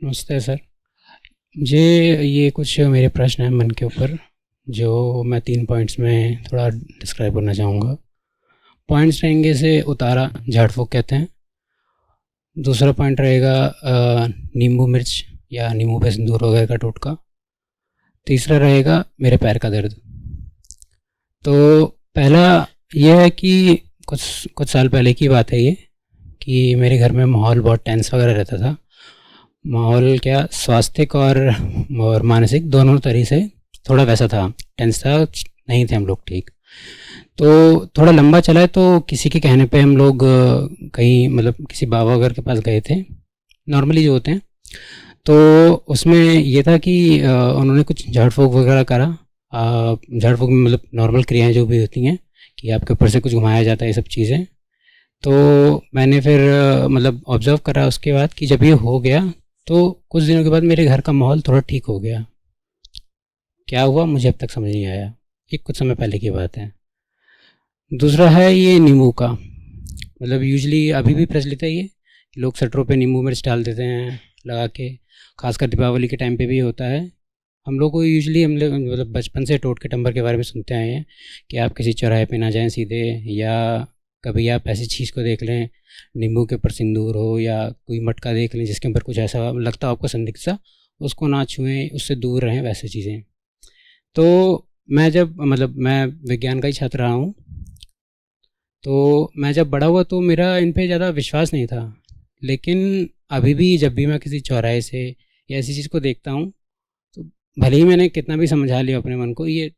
नमस्ते सर। मुझे ये कुछ मेरे प्रश्न हैं मन के ऊपर, जो मैं 3 पॉइंट्स में थोड़ा डिस्क्राइब करना चाहूँगा। पॉइंट्स रहेंगे से उतारा झाड़-फूँक कहते हैं। दूसरा पॉइंट रहेगा नींबू मिर्च या नींबू पे सिंदूर वगैरह का टोटका। तीसरा रहेगा मेरे पैर का दर्द। तो पहला ये है कि कुछ कुछ साल पहले की बात है ये, कि मेरे घर में माहौल बहुत टेंस वगैरह रहता था। माहौल क्या, स्वास्थ्यिक और मानसिक दोनों तरह से थोड़ा वैसा था, टेंस था, नहीं थे हम लोग ठीक। तो थोड़ा लंबा चला है, तो किसी के कहने पे हम लोग कहीं मतलब किसी बाबा वगैरह के पास गए थे, नॉर्मली जो होते हैं। तो उसमें ये था कि उन्होंने कुछ झाड़ फूँक वगैरह करा। झाड़ फूँक में मतलब नॉर्मल क्रियाएं जो भी होती हैं कि आपके ऊपर से कुछ घुमाया जाता है, ये सब चीज़ें। तो मैंने फिर मतलब ऑब्ज़र्व करा उसके बाद कि जब ये हो गया, तो कुछ दिनों के बाद मेरे घर का माहौल थोड़ा ठीक हो गया। क्या हुआ मुझे अब तक समझ नहीं आया। ये कुछ समय पहले की बात है। दूसरा है ये नींबू का, मतलब यूजुअली अभी भी प्रचलित है ये, लोग शटरों पे नींबू मिर्च डाल देते हैं लगा के। खासकर दीपावली के टाइम पे भी होता है। हम लोग को यूजुअली हम लोग मतलब बचपन से टोटके टंबर के बारे में सुनते आए हैं कि आप किसी चौराहे पे ना जाएं सीधे, या कभी आप ऐसी चीज़ को देख लें, नींबू के ऊपर सिंदूर हो या कोई मटका देख लें जिसके ऊपर कुछ ऐसा लगता हो आपको संदिग्ध सा, उसको ना छुएं, उससे दूर रहें, वैसे चीज़ें। तो मैं जब मतलब मैं विज्ञान का ही छात्र रहा हूँ, तो मैं जब बड़ा हुआ तो मेरा इन पे ज़्यादा विश्वास नहीं था। लेकिन अभी भी जब भी मैं किसी चौराहे से या ऐसी चीज़ को देखता हूँ, तो भले ही मैंने कितना भी समझा लिया अपने मन को, ये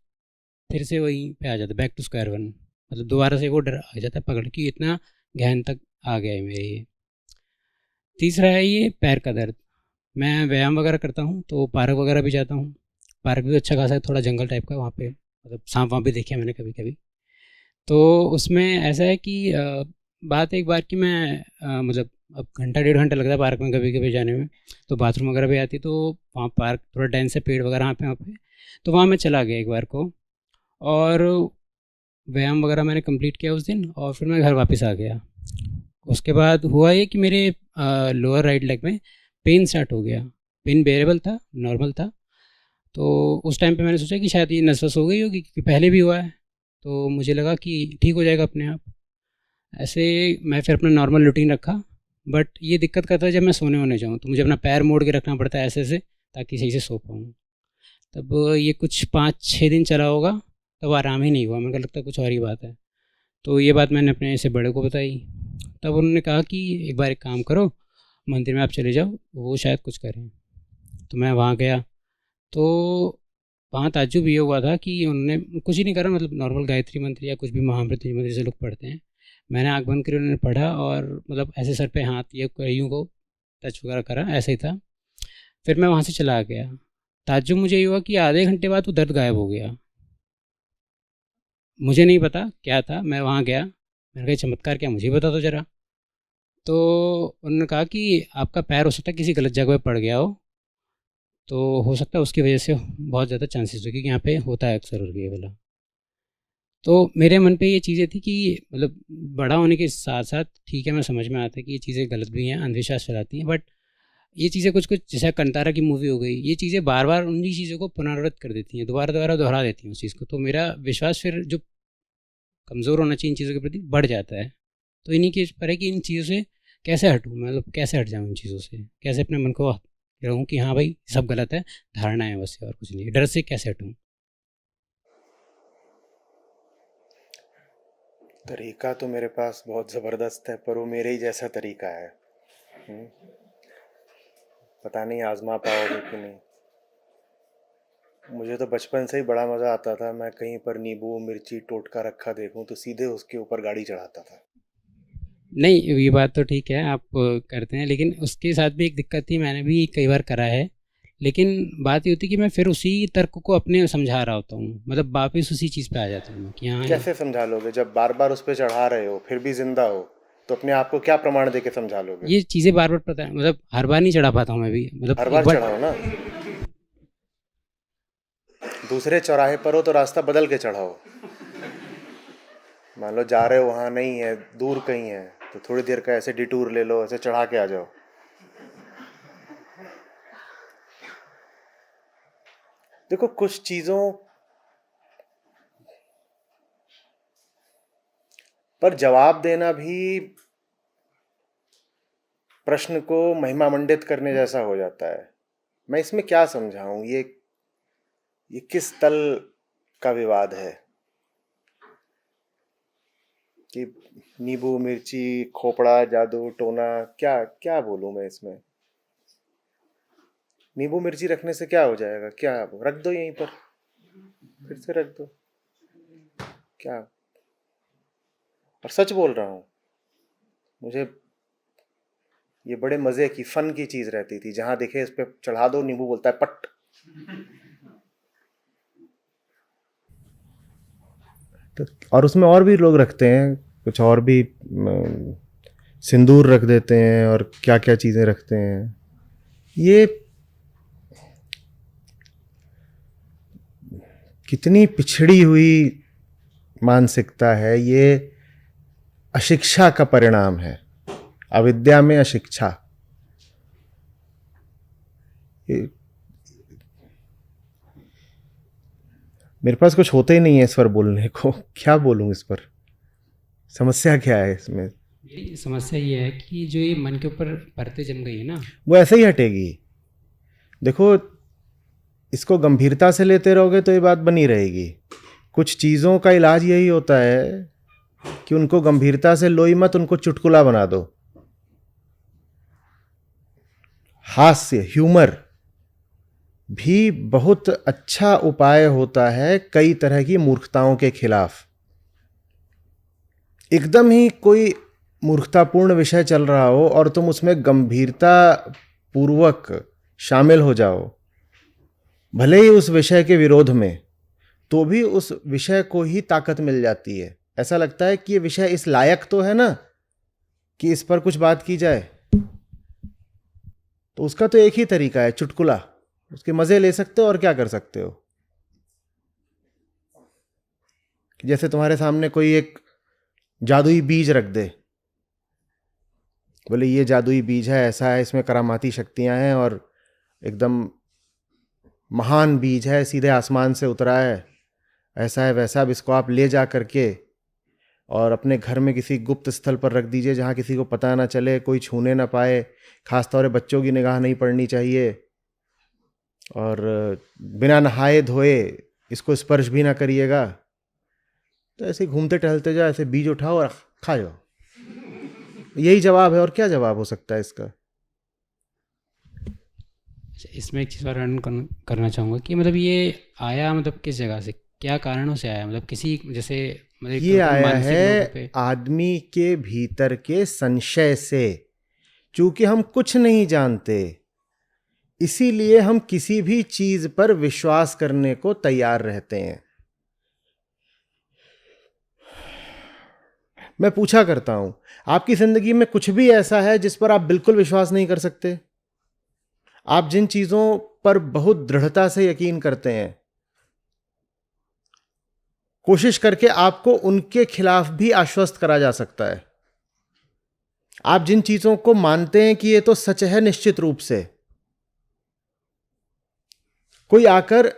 फिर से वहीं पे आ जाता है, बैक टू स्क्वायर वन। मतलब दोबारा से वो डर आ जाता है पकड़ के, इतना गहन तक आ गया है मेरे ये। तीसरा है ये पैर का दर्द। मैं व्यायाम वगैरह करता हूँ, तो पार्क वगैरह भी जाता हूँ। पार्क भी अच्छा खासा है, थोड़ा जंगल टाइप का, वहाँ पे मतलब सांप वाँप भी देखे हैं मैंने कभी कभी। तो उसमें ऐसा है कि बात एक बार की मैं मतलब अब घंटा डेढ़ घंटा लगता है पार्क में कभी कभी जाने में, तो बाथरूम वगैरह भी आती है, तो वहाँ पार्क थोड़ा डेंस है, पेड़ वगैरह वहाँ पे। तो वहाँ मैं चला गया एक बार को, और व्यायाम वगैरह मैंने कंप्लीट किया उस दिन, और फिर मैं घर वापस आ गया। उसके बाद हुआ ये कि मेरे लोअर राइट लेग में पेन स्टार्ट हो गया। पेन बेरेबल था, नॉर्मल था। तो उस टाइम पे मैंने सोचा कि शायद ये नस वस हो गई होगी, क्योंकि पहले भी हुआ है। तो मुझे लगा कि ठीक हो जाएगा अपने आप। ऐसे मैं फिर अपना नॉर्मल रूटीन रखा। बट ये दिक्कत करता है जब मैं सोने वोने जाऊँ, तो मुझे अपना पैर मोड़ के रखना पड़ता है ऐसे ऐसे, ताकि सही से सो पाऊँ। तब ये कुछ 5-6 दिन चला होगा, तब आराम ही नहीं हुआ। मेरे को लगता है कुछ और ही बात है। तो ये बात मैंने अपने से बड़े को बताई। तब उन्होंने कहा कि एक बार एक काम करो, मंदिर में आप चले जाओ, वो शायद कुछ करें। तो मैं वहाँ गया, तो वहाँ ताज्जुब ये हुआ था कि उन्होंने कुछ ही नहीं करा, मतलब नॉर्मल गायत्री मंत्र या कुछ भी महामृत्युंजय मंत्र जैसे लोग पढ़ते हैं। मैंने आँख बंद करी, उन्होंने पढ़ा, और मतलब ऐसे सर पे हाथ ये यूँ को टच वगैरह करा, ऐसे ही था। फिर मैं वहाँ से चला गया। ताज्जुब मुझे ये हुआ कि आधे घंटे बाद वो दर्द गायब हो गया। मुझे नहीं पता क्या था, मैं वहाँ गया, मैंने कहा ये चमत्कार क्या, मुझे बता दो ज़रा। तो उन्होंने कहा कि आपका पैर हो सकता है किसी गलत जगह पे पड़ गया हो, तो हो सकता है उसकी वजह से बहुत ज़्यादा चांसेस हो, क्योंकि यहाँ पे होता है अक्सर और ये वाला। तो मेरे मन पे ये चीज़ें थी कि मतलब बड़ा होने के साथ साथ ठीक है, मैं समझ में आता है कि ये चीज़ें गलत भी हैं, अंधविश्वास फैलाती हैं, बट ये चीज़ें कुछ कुछ, जैसे कंतारा की मूवी हो गई, ये चीज़ें बार बार उन्हीं चीज़ों को पुनरावृत्त कर देती हैं, दोबारा दोबारा दोहरा देती हैं उस चीज़ को। तो मेरा विश्वास फिर जो कमज़ोर होना चाहिए इन चीज़ों के प्रति, बढ़ जाता है। तो इन्हीं के पर है कि इन चीज़ों से कैसे हटूँ, मतलब कैसे हट जाऊँ इन चीज़ों से, कैसे अपने मन को रहूँ कि हाँ भाई सब गलत है, धारणा है बस, और कुछ नहीं है, डर से कैसे हटूँ। तरीका तो मेरे पास बहुत ज़बरदस्त है, पर वो मेरे ही जैसा तरीका है। हम्म, पता नहीं आजमा पाओगे कि नहीं। मुझे तो बचपन से ही बड़ा मज़ा आता था, मैं कहीं पर नींबू मिर्ची टोटका रखा देखूं तो सीधे उसके ऊपर गाड़ी चढ़ाता था। नहीं, ये बात तो ठीक है, आप करते हैं, लेकिन उसके साथ भी एक दिक्कत थी, मैंने भी कई बार करा है। लेकिन बात ये होती है कि मैं फिर उसी तर्क को अपने समझा रहा होता हूँ, मतलब वापस उसी चीज़ पे आ जाता हूँ मैं कि हाँ कैसे समझा लोगे जब बार बार उस पर चढ़ा रहे हो फिर भी जिंदा हो? तो अपने आप को क्या प्रमाण दे के समझा लोगे? ये चीज़ें बार बार पता है, मतलब हर बार नहीं चढ़ा पाता हूँ मैं भी, मतलब हर एक बार बार। चढ़ाओ ना। दूसरे चौराहे पर हो तो रास्ता बदल के चढ़ाओ। मान लो जा रहे हो वहाँ नहीं है, दूर कहीं है, तो थोड़ी देर का ऐसे डिटूर ले लो, ऐसे चढ़ा के आ जाओ। देखो कुछ चीजों पर जवाब देना भी प्रश्न को महिमामंडित करने जैसा हो जाता है। मैं इसमें क्या समझाऊं, ये किस तल का विवाद है कि नींबू मिर्ची खोपड़ा जादू टोना, क्या क्या बोलूं मैं इसमें। नींबू मिर्ची रखने से क्या हो जाएगा, क्या रख दो यहीं पर, फिर से रख दो, क्या। और सच बोल रहा हूं, मुझे ये बड़े मजे की फन की चीज रहती थी, जहां देखे इस पे चढ़ा दो, नींबू बोलता है पट। तो और उसमें और भी लोग रखते हैं कुछ और भी, सिंदूर रख देते हैं और क्या क्या चीजें रखते हैं। ये कितनी पिछड़ी हुई मानसिकता है, ये अशिक्षा का परिणाम है, अविद्या में अशिक्षा। मेरे पास कुछ होता ही नहीं है इस पर बोलने को, क्या बोलूं इस पर, समस्या क्या है इसमें। मेरी समस्या ये है कि जो ये मन के ऊपर परतें जम गई है ना, वो ऐसे ही हटेगी। देखो, इसको गंभीरता से लेते रहोगे तो ये बात बनी रहेगी। कुछ चीज़ों का इलाज यही होता है कि उनको गंभीरता से लो ही मत, उनको चुटकुला बना दो। हास्य, ह्यूमर भी बहुत अच्छा उपाय होता है कई तरह की मूर्खताओं के खिलाफ। एकदम ही कोई मूर्खतापूर्ण विषय चल रहा हो और तुम उसमें गंभीरता पूर्वक शामिल हो जाओ, भले ही उस विषय के विरोध में, तो भी उस विषय को ही ताकत मिल जाती है। ऐसा लगता है कि ये विषय इस लायक तो है ना कि इस पर कुछ बात की जाए। तो उसका तो एक ही तरीका है, चुटकुला। उसके मजे ले सकते हो और क्या कर सकते हो। जैसे तुम्हारे सामने कोई एक जादुई बीज रख दे, बोले ये जादुई बीज है, ऐसा है, इसमें करामाती शक्तियां हैं और एकदम महान बीज है, सीधे आसमान से उतरा है, ऐसा है वैसा। अब इसको आप ले जा करके और अपने घर में किसी गुप्त स्थल पर रख दीजिए जहाँ किसी को पता ना चले, कोई छूने ना पाए, खासतौर पे बच्चों की निगाह नहीं पड़नी चाहिए, और बिना नहाए धोए इसको स्पर्श भी ना करिएगा। तो ऐसे घूमते टहलते जाओ, ऐसे बीज उठाओ और खा जाओ। यही जवाब है, और क्या जवाब हो सकता है इसका। इसमें एक चीज़ और करना चाहूँगा कि मतलब ये आया मतलब किस जगह से, क्या कारणों से आया, मतलब किसी जैसे मतलब ये आया मानसिक लोगों है पे। आदमी के भीतर के संशय से। चूंकि हम कुछ नहीं जानते, इसीलिए हम किसी भी चीज पर विश्वास करने को तैयार रहते हैं। मैं पूछा करता हूं, आपकी जिंदगी में कुछ भी ऐसा है जिस पर आप बिल्कुल विश्वास नहीं कर सकते? आप जिन चीजों पर बहुत दृढ़ता से यकीन करते हैं, कोशिश करके आपको उनके खिलाफ भी आश्वस्त करा जा सकता है। आप जिन चीजों को मानते हैं कि ये तो सच है निश्चित रूप से, कोई आकर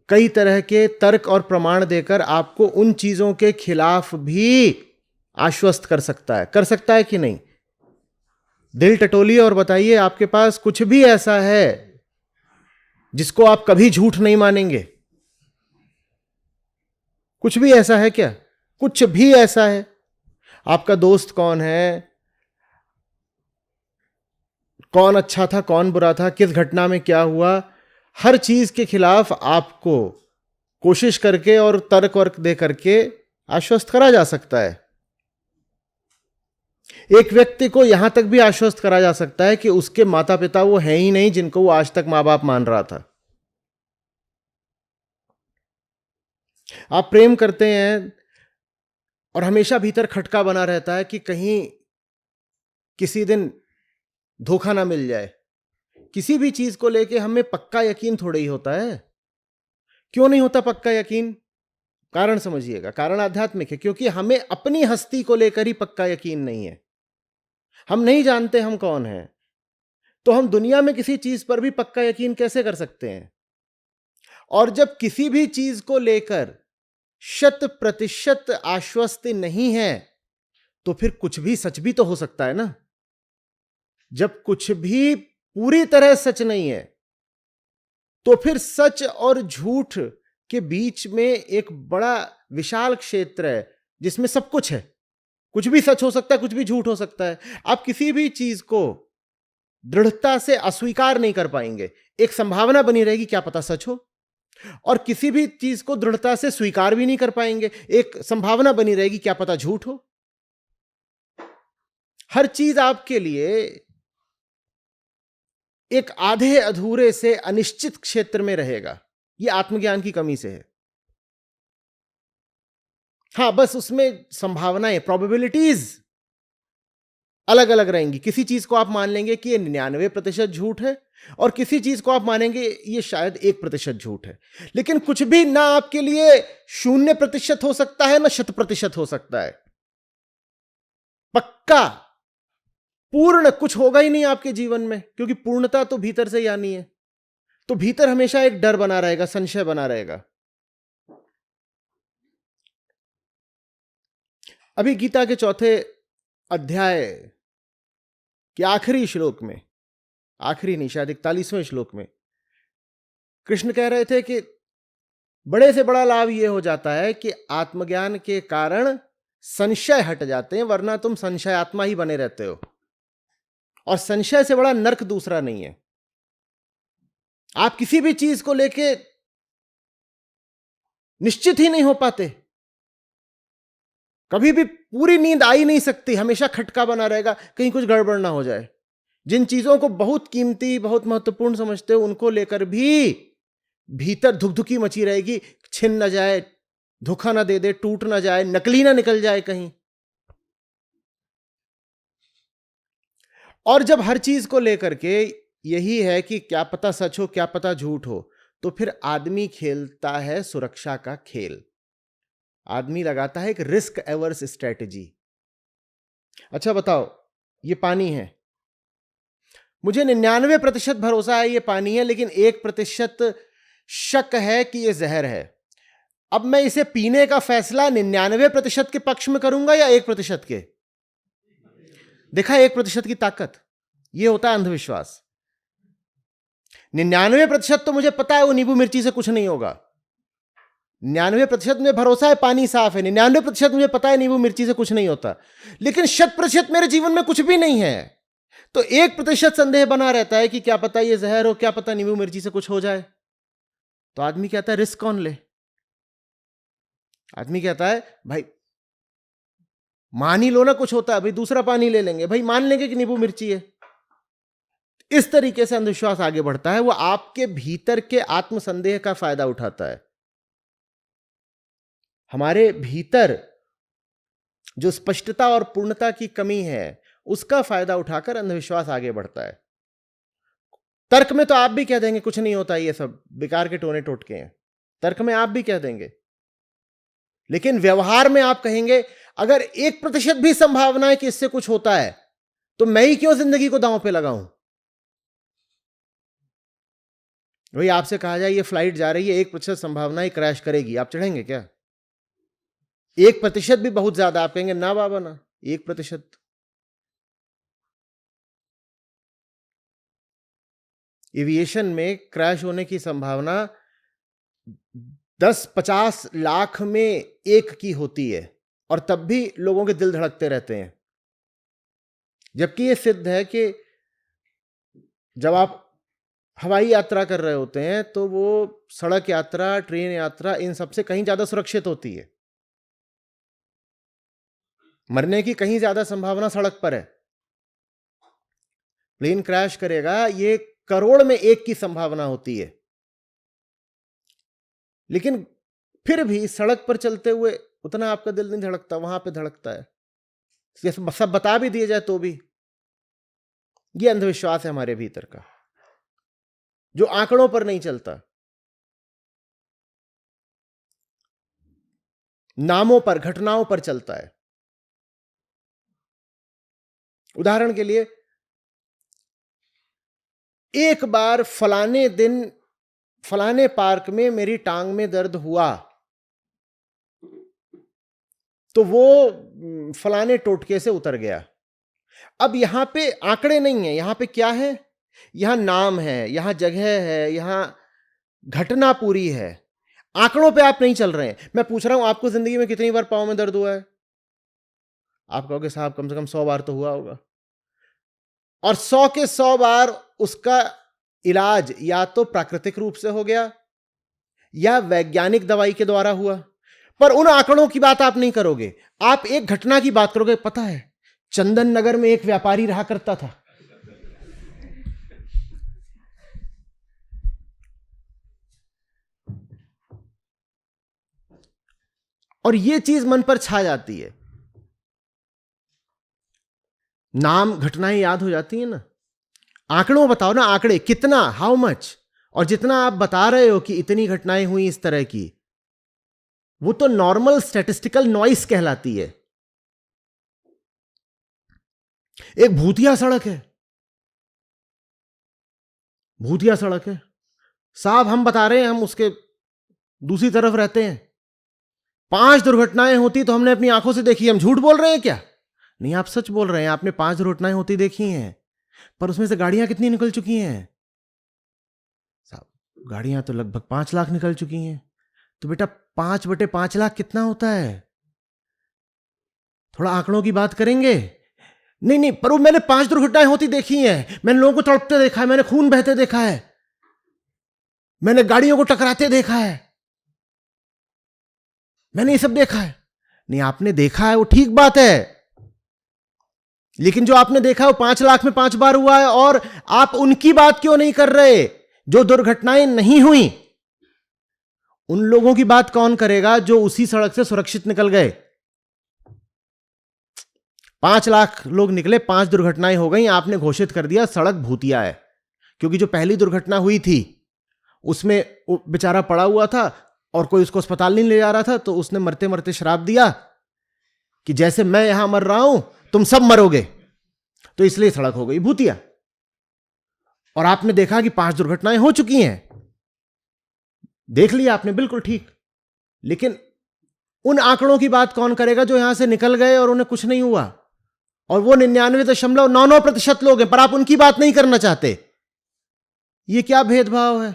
कई तरह के तर्क और प्रमाण देकर आपको उन चीजों के खिलाफ भी आश्वस्त कर सकता है कि नहीं? दिल टटोलिए और बताइए, आपके पास कुछ भी ऐसा है जिसको आप कभी झूठ नहीं मानेंगे? कुछ भी ऐसा है क्या? कुछ भी ऐसा है? आपका दोस्त कौन है, कौन अच्छा था, कौन बुरा था, किस घटना में क्या हुआ, हर चीज के खिलाफ आपको कोशिश करके और तर्क वर्क दे करके आश्वस्त करा जा सकता है। एक व्यक्ति को यहां तक भी आश्वस्त करा जा सकता है कि उसके माता पिता वो है ही नहीं जिनको वो आज तक मां बाप मान रहा था। आप प्रेम करते हैं और हमेशा भीतर खटका बना रहता है कि कहीं किसी दिन धोखा ना मिल जाए। किसी भी चीज को लेके हमें पक्का यकीन थोड़ा ही होता है। क्यों नहीं होता पक्का यकीन? कारण समझिएगा, कारण आध्यात्मिक है। क्योंकि हमें अपनी हस्ती को लेकर ही पक्का यकीन नहीं है। हम नहीं जानते हम कौन हैं, तो हम दुनिया में किसी चीज पर भी पक्का यकीन कैसे कर सकते हैं? और जब किसी भी चीज को लेकर 100% आश्वस्त नहीं है तो फिर कुछ भी सच भी तो हो सकता है ना। जब कुछ भी पूरी तरह सच नहीं है तो फिर सच और झूठ के बीच में एक बड़ा विशाल क्षेत्र है जिसमें सब कुछ है। कुछ भी सच हो सकता है, कुछ भी झूठ हो सकता है। आप किसी भी चीज को दृढ़ता से अस्वीकार नहीं कर पाएंगे। एक संभावना बनी रहेगी, क्या पता सच हो, और किसी भी चीज को दृढ़ता से स्वीकार भी नहीं कर पाएंगे। एक संभावना बनी रहेगी, क्या पता झूठ हो। हर चीज आपके लिए एक आधे अधूरे से अनिश्चित क्षेत्र में रहेगा। यह आत्मज्ञान की कमी से है। हां, बस उसमें संभावनाएं, प्रोबेबिलिटीज अलग अलग रहेंगी। किसी चीज को आप मान लेंगे कि यह 99% झूठ है और किसी चीज को आप मानेंगे ये शायद 1% झूठ है। लेकिन कुछ भी ना आपके लिए 0% हो सकता है, ना 100% हो सकता है। पक्का पूर्ण कुछ होगा ही नहीं आपके जीवन में, क्योंकि पूर्णता तो भीतर से ही आनी है। तो भीतर हमेशा एक डर बना रहेगा, संशय बना रहेगा। अभी गीता के 4थे अध्याय के आखिरी श्लोक में, आखिरी नहीं शायद 41वें श्लोक में कृष्ण कह रहे थे कि बड़े से बड़ा लाभ यह हो जाता है कि आत्मज्ञान के कारण संशय हट जाते हैं, वरना तुम संशय आत्मा ही बने रहते हो। और संशय से बड़ा नरक दूसरा नहीं है। आप किसी भी चीज को लेके निश्चित ही नहीं हो पाते, कभी भी पूरी नींद आ ही नहीं सकती, हमेशा खटका बना रहेगा कहीं कुछ गड़बड़ ना हो जाए। जिन चीजों को बहुत कीमती, बहुत महत्वपूर्ण समझते हो, उनको लेकर भी भीतर धुकधुकी मची रहेगी, छिन न जाए, धोखा ना दे दे, टूट ना जाए, नकली ना निकल जाए कहीं। और जब हर चीज को लेकर के यही है कि क्या पता सच हो, क्या पता झूठ हो, तो फिर आदमी खेलता है सुरक्षा का खेल। आदमी लगाता है एक रिस्क एवर्स स्ट्रेटेजी। अच्छा बताओ, ये पानी है, मुझे 99% भरोसा है ये पानी है, लेकिन 1% शक है कि ये जहर है। अब मैं इसे पीने का फैसला 99% के पक्ष में करूंगा या 1% के? देखा 1% की ताकत, यह होता है अंधविश्वास। 99% तो मुझे पता है वो नींबू मिर्ची से कुछ नहीं होगा। 99% मुझे भरोसा है पानी साफ है। 99% मुझे पता है नींबू मिर्ची से कुछ नहीं होता। लेकिन 100% मेरे जीवन में कुछ भी नहीं है, तो 1% संदेह बना रहता है कि क्या पता ये जहर हो, क्या पता नींबू मिर्ची से कुछ हो जाए। तो आदमी कहता है रिस्क कौन ले। आदमी कहता है भाई मान ही लो ना कुछ होता है, भाई दूसरा पानी ले लेंगे, भाई मान लेंगे कि नींबू मिर्ची है। इस तरीके से अंधविश्वास आगे बढ़ता है। वो आपके भीतर के आत्मसंदेह का फायदा उठाता है। हमारे भीतर जो स्पष्टता और पूर्णता की कमी है, उसका फायदा उठाकर अंधविश्वास आगे बढ़ता है। तर्क में तो आप भी कह देंगे कुछ नहीं होता, ये सब बेकार के टोने टोटके हैं। तर्क में आप भी कह देंगे, लेकिन व्यवहार में आप कहेंगे अगर 1% भी संभावना है कि इससे कुछ होता है, तो मैं ही क्यों जिंदगी को दांव पे लगाऊं। वही आपसे कहा जाए ये फ्लाइट जा रही है, 1% संभावना ही क्रैश करेगी, आप चढ़ेंगे क्या? 1% भी बहुत ज्यादा, आप कहेंगे ना बाबा ना, 1%। एविएशन में क्रैश होने की संभावना 10-50 लाख में एक की होती है, और तब भी लोगों के दिल धड़कते रहते हैं। जबकि यह सिद्ध है कि जब आप हवाई यात्रा कर रहे होते हैं तो वो सड़क यात्रा, ट्रेन यात्रा, इन सबसे कहीं ज्यादा सुरक्षित होती है। मरने की कहीं ज्यादा संभावना सड़क पर है। प्लेन क्रैश करेगा, ये करोड़ में एक की संभावना होती है। लेकिन फिर भी सड़क पर चलते हुए उतना आपका दिल नहीं धड़कता, वहां पे धड़कता है। ये सब बता भी दिया जाए तो भी। ये अंधविश्वास है हमारे भीतर का, जो आंकड़ों पर नहीं चलता, नामों पर, घटनाओं पर चलता है। उदाहरण के लिए, एक बार फलाने दिन फलाने पार्क में मेरी टांग में दर्द हुआ, तो वो फलाने टोटके से उतर गया। अब यहां पे आंकड़े नहीं है, यहां पे क्या है, यहां नाम है, यहां जगह है, यहां घटना पूरी है। आंकड़ों पे आप नहीं चल रहे हैं। मैं पूछ रहा हूं आपको जिंदगी में कितनी बार पांव में दर्द हुआ है? आप कहोगे साहब कम से कम 100 बार तो हुआ होगा। और 100 के 100 बार उसका इलाज या तो प्राकृतिक रूप से हो गया या वैज्ञानिक दवाई के द्वारा हुआ। पर उन आंकड़ों की बात आप नहीं करोगे, आप एक घटना की बात करोगे। पता है चंदन नगर में एक व्यापारी रहा करता था, और यह चीज मन पर छा जाती है। नाम घटनाएं याद हो जाती है ना। आंकड़ों बताओ ना, आंकड़े कितना, हाउ मच। और जितना आप बता रहे हो कि इतनी घटनाएं हुई इस तरह की, वो तो नॉर्मल स्टैटिस्टिकल नॉइस कहलाती है। एक भूतिया सड़क है, भूतिया सड़क है साहब, हम बता रहे हैं, हम उसके दूसरी तरफ रहते हैं। 5 दुर्घटनाएं होती तो हमने अपनी आंखों से देखी। हम झूठ बोल रहे हैं क्या? नहीं, आप सच बोल रहे हैं। आपने 5 दुर्घटनाएं होती देखी हैं, पर उसमें से गाड़ियां कितनी निकल चुकी हैं साहब? गाड़ियां तो लगभग 5 लाख निकल चुकी हैं। तो बेटा 5/5 लाख कितना होता है? थोड़ा आंकड़ों की बात करेंगे। नहीं नहीं, पर वो मैंने 5 दुर्घटनाएं होती देखी हैं। मैंने लोगों को तड़पते देखा है, मैंने खून बहते देखा है, मैंने गाड़ियों को टकराते देखा है, मैंने ये सब देखा है। नहीं, आपने देखा है वो ठीक बात है, लेकिन जो आपने देखा है वो 5 लाख में 5 बार हुआ है। और आप उनकी बात क्यों नहीं कर रहे जो दुर्घटनाएं नहीं हुई? उन लोगों की बात कौन करेगा जो उसी सड़क से सुरक्षित निकल गए? 5 लाख लोग निकले, 5 दुर्घटनाएं हो गई, आपने घोषित कर दिया सड़क भूतिया है। क्योंकि जो पहली दुर्घटना हुई थी उसमें वो बेचारा पड़ा हुआ था और कोई उसको अस्पताल नहीं ले जा रहा था, तो उसने मरते मरते श्राप दिया कि जैसे मैं यहां मर रहा हूं तुम सब मरोगे, तो इसलिए सड़क हो गई भूतिया। और आपने देखा कि 5 दुर्घटनाएं हो चुकी हैं, देख लिया आपने, बिल्कुल ठीक। लेकिन उन आंकड़ों की बात कौन करेगा जो यहां से निकल गए और उन्हें कुछ नहीं हुआ? और वो 99.99% लोग हैं, पर आप उनकी बात नहीं करना चाहते। ये क्या भेदभाव है?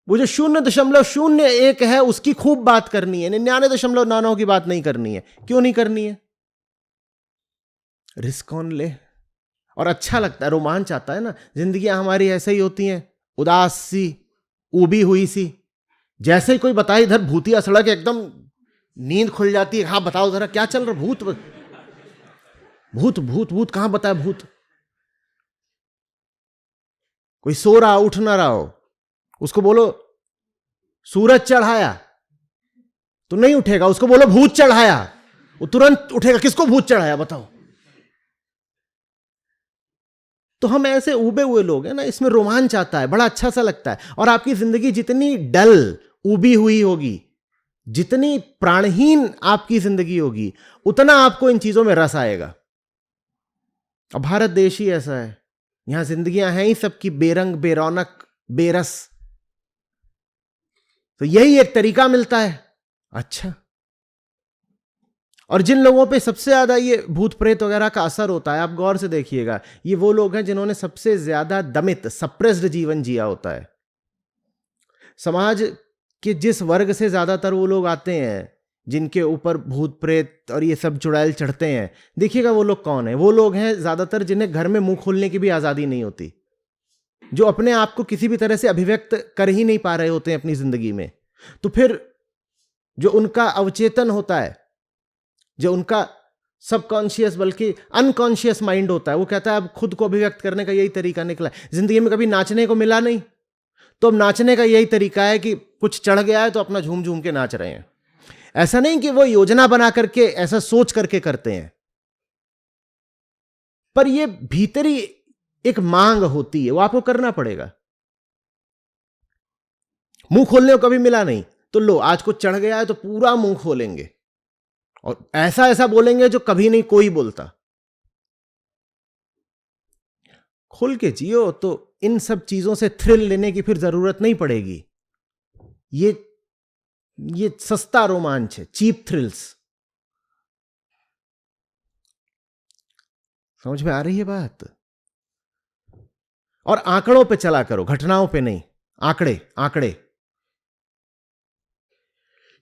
वो जो 0.01 है उसकी खूब बात करनी है, 99.99 की बात नहीं करनी है। क्यों नहीं करनी है? रिस्क कौन ले? और अच्छा लगता है, रोमांच आता है ना। जिंदगी हमारी ऐसे ही होती हैं, उदास सी, उबी हुई सी। जैसे ही कोई बताए इधर भूतिया सड़क, एकदम नींद खुल जाती है। हाँ बताओ जरा क्या चल रहा? भूत भूत भूत भूत कहां बताया भूत? कोई सो रहा उठ ना रहा हो, उसको बोलो सूरज चढ़ाया तो नहीं उठेगा, उसको बोलो भूत चढ़ाया, वो तुरंत उठेगा। किसको भूत चढ़ाया बताओ? तो हम ऐसे उबे हुए लोग हैं ना, इसमें रोमांच आता है, बड़ा अच्छा सा लगता है। और आपकी जिंदगी जितनी डल उबी हुई होगी, जितनी प्राणहीन आपकी जिंदगी होगी, उतना आपको इन चीजों में रस आएगा। अब भारत देश ही ऐसा है, यहां जिंदगियां हैं ही सबकी बेरंग, बेरौनक, बेरस। तो यही एक तरीका मिलता है। अच्छा, और जिन लोगों पे सबसे ज्यादा ये भूत प्रेत वगैरह का असर होता है, आप गौर से देखिएगा, ये वो लोग हैं जिन्होंने सबसे ज्यादा दमित, सप्रेस्ड जीवन जिया होता है। समाज के जिस वर्ग से ज्यादातर वो लोग आते हैं जिनके ऊपर भूत प्रेत और ये सब चुड़ैल चढ़ते हैं, देखिएगा वो लोग कौन है। वो लोग हैं ज्यादातर जिन्हें घर में मुंह खोलने की भी आजादी नहीं होती, जो अपने आप को किसी भी तरह से अभिव्यक्त कर ही नहीं पा रहे होते हैं अपनी जिंदगी में। तो फिर जो उनका अवचेतन होता है, जो उनका सबकॉन्शियस बल्कि अनकॉन्शियस माइंड होता है, वो कहता है अब खुद को अभिव्यक्त करने का यही तरीका निकला है। जिंदगी में कभी नाचने को मिला नहीं, तो अब नाचने का यही तरीका है कि कुछ चढ़ गया है तो अपना झूम झूम के नाच रहे हैं। ऐसा नहीं कि वो योजना बना करके, ऐसा सोच करके करते हैं, पर ये भीतरी एक मांग होती है, वो आपको करना पड़ेगा। मुंह खोलने को कभी मिला नहीं, तो लो आज कुछ चढ़ गया है तो पूरा मुंह खोलेंगे और ऐसा ऐसा बोलेंगे जो कभी नहीं कोई बोलता। खुल के जियो तो इन सब चीजों से थ्रिल लेने की फिर जरूरत नहीं पड़ेगी। ये सस्ता रोमांच है, चीप थ्रिल्स। समझ में आ रही है बात? और आंकड़ों पे चला करो, घटनाओं पे नहीं। आंकड़े आंकड़े।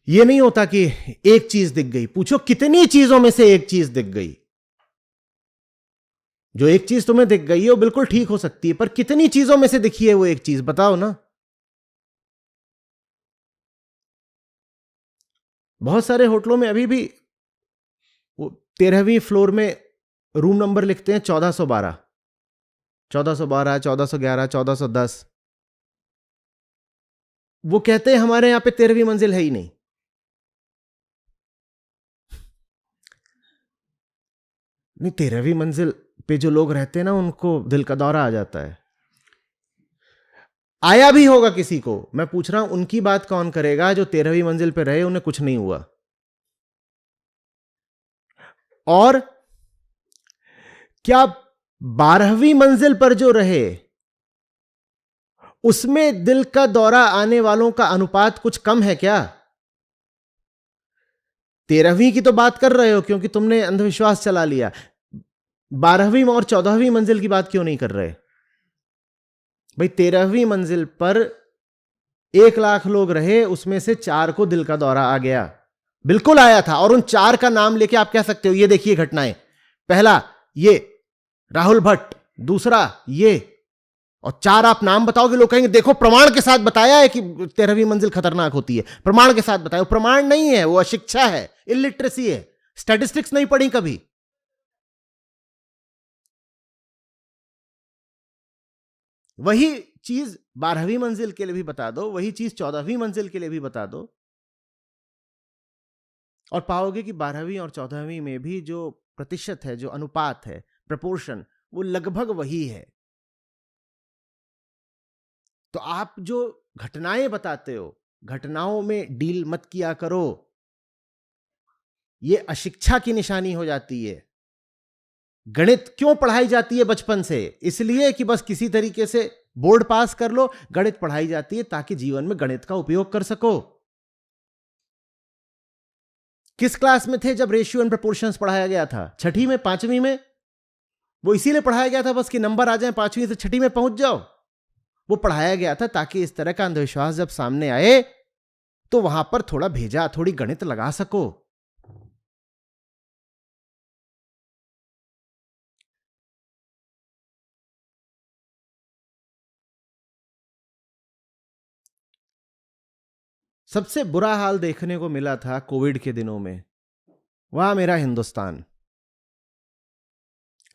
ये नहीं होता कि एक चीज दिख गई, पूछो कितनी चीजों में से एक चीज दिख गई। जो एक चीज तुम्हें दिख गई है वो बिल्कुल ठीक हो सकती है, पर कितनी चीजों में से दिखी है वो एक चीज, बताओ ना। बहुत सारे होटलों में अभी भी वो 13वीं फ्लोर में रूम नंबर लिखते हैं 1412, 1412, 1411, 1410। वो कहते हैं हमारे यहां पे 13वीं मंजिल है ही नहीं। नहीं, 13वीं मंजिल पे जो लोग रहते हैं ना, उनको दिल का दौरा आ जाता है। आया भी होगा किसी को, मैं पूछ रहा हूं उनकी बात कौन करेगा जो 13वीं मंजिल पे रहे, उन्हें कुछ नहीं हुआ। और क्या 12वीं मंजिल पर जो रहे उसमें दिल का दौरा आने वालों का अनुपात कुछ कम है क्या? 13वीं की तो बात कर रहे हो क्योंकि तुमने अंधविश्वास चला लिया। 12वीं और 14वीं मंजिल की बात क्यों नहीं कर रहे? भाई 13वीं मंजिल पर 1 लाख लोग रहे, उसमें से 4 को दिल का दौरा आ गया। बिल्कुल आया था, और उन 4 का नाम लेके आप कह सकते हो ये देखिए घटनाएं। पहला ये राहुल भट्ट, दूसरा ये, और 4 आप नाम बताओगे, लोग कहेंगे देखो प्रमाण के साथ बताया है कि 13वीं मंजिल खतरनाक होती है। प्रमाण के साथ बताया, प्रमाण नहीं है, वो अशिक्षा है, इलिटरेसी है, स्टैटिस्टिक्स नहीं पढ़ी कभी। वही चीज 12वीं मंजिल के लिए भी बता दो, वही चीज 14वीं मंजिल के लिए भी बता दो, और पाओगे कि 12वीं और 14वीं में भी जो प्रतिशत है, जो अनुपात है, प्रपोर्शन, वो लगभग वही है। तो आप जो घटनाएं बताते हो, घटनाओं में डील मत किया करो। ये अशिक्षा की निशानी हो जाती है। गणित क्यों पढ़ाई जाती है बचपन से? इसलिए कि बस किसी तरीके से बोर्ड पास कर लो। गणित पढ़ाई जाती है ताकि जीवन में गणित का उपयोग कर सको। किस क्लास में थे जब रेशियो एंड प्रोपोर्शंस पढ़ाया गया था? 6वीं में, 5वीं में? वो इसीलिए पढ़ाया गया था बस कि नंबर आ जाए, 5वीं से 6वीं में पहुंच जाओ। वो पढ़ाया गया था ताकि इस तरह का अंधविश्वास जब सामने आए तो वहां पर थोड़ा भेजा, थोड़ी गणित लगा सको। सबसे बुरा हाल देखने को मिला था कोविड के दिनों में, वहां मेरा हिंदुस्तान।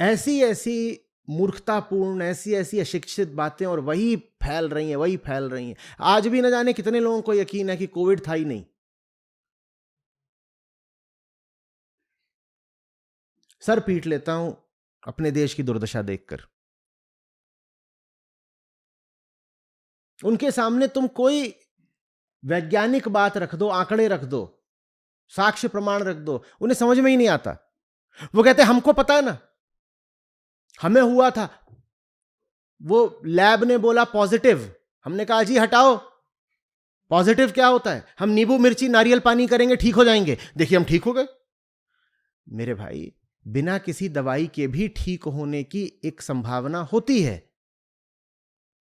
ऐसी ऐसी मूर्खतापूर्ण, ऐसी ऐसी अशिक्षित बातें, और वही फैल रही हैं, वही फैल रही हैं। आज भी न जाने कितने लोगों को यकीन है कि कोविड था ही नहीं। सर पीट लेता हूं अपने देश की दुर्दशा देखकर। उनके सामने तुम कोई वैज्ञानिक बात रख दो, आंकड़े रख दो, साक्ष्य प्रमाण रख दो, उन्हें समझ में ही नहीं आता। वो कहते हमको पता है ना, हमें हुआ था, वो लैब ने बोला पॉजिटिव, हमने कहा जी हटाओ, पॉजिटिव क्या होता है? हम नींबू मिर्ची नारियल पानी करेंगे ठीक हो जाएंगे, देखिए हम ठीक हो गए। मेरे भाई, बिना किसी दवाई के भी ठीक होने की एक संभावना होती है।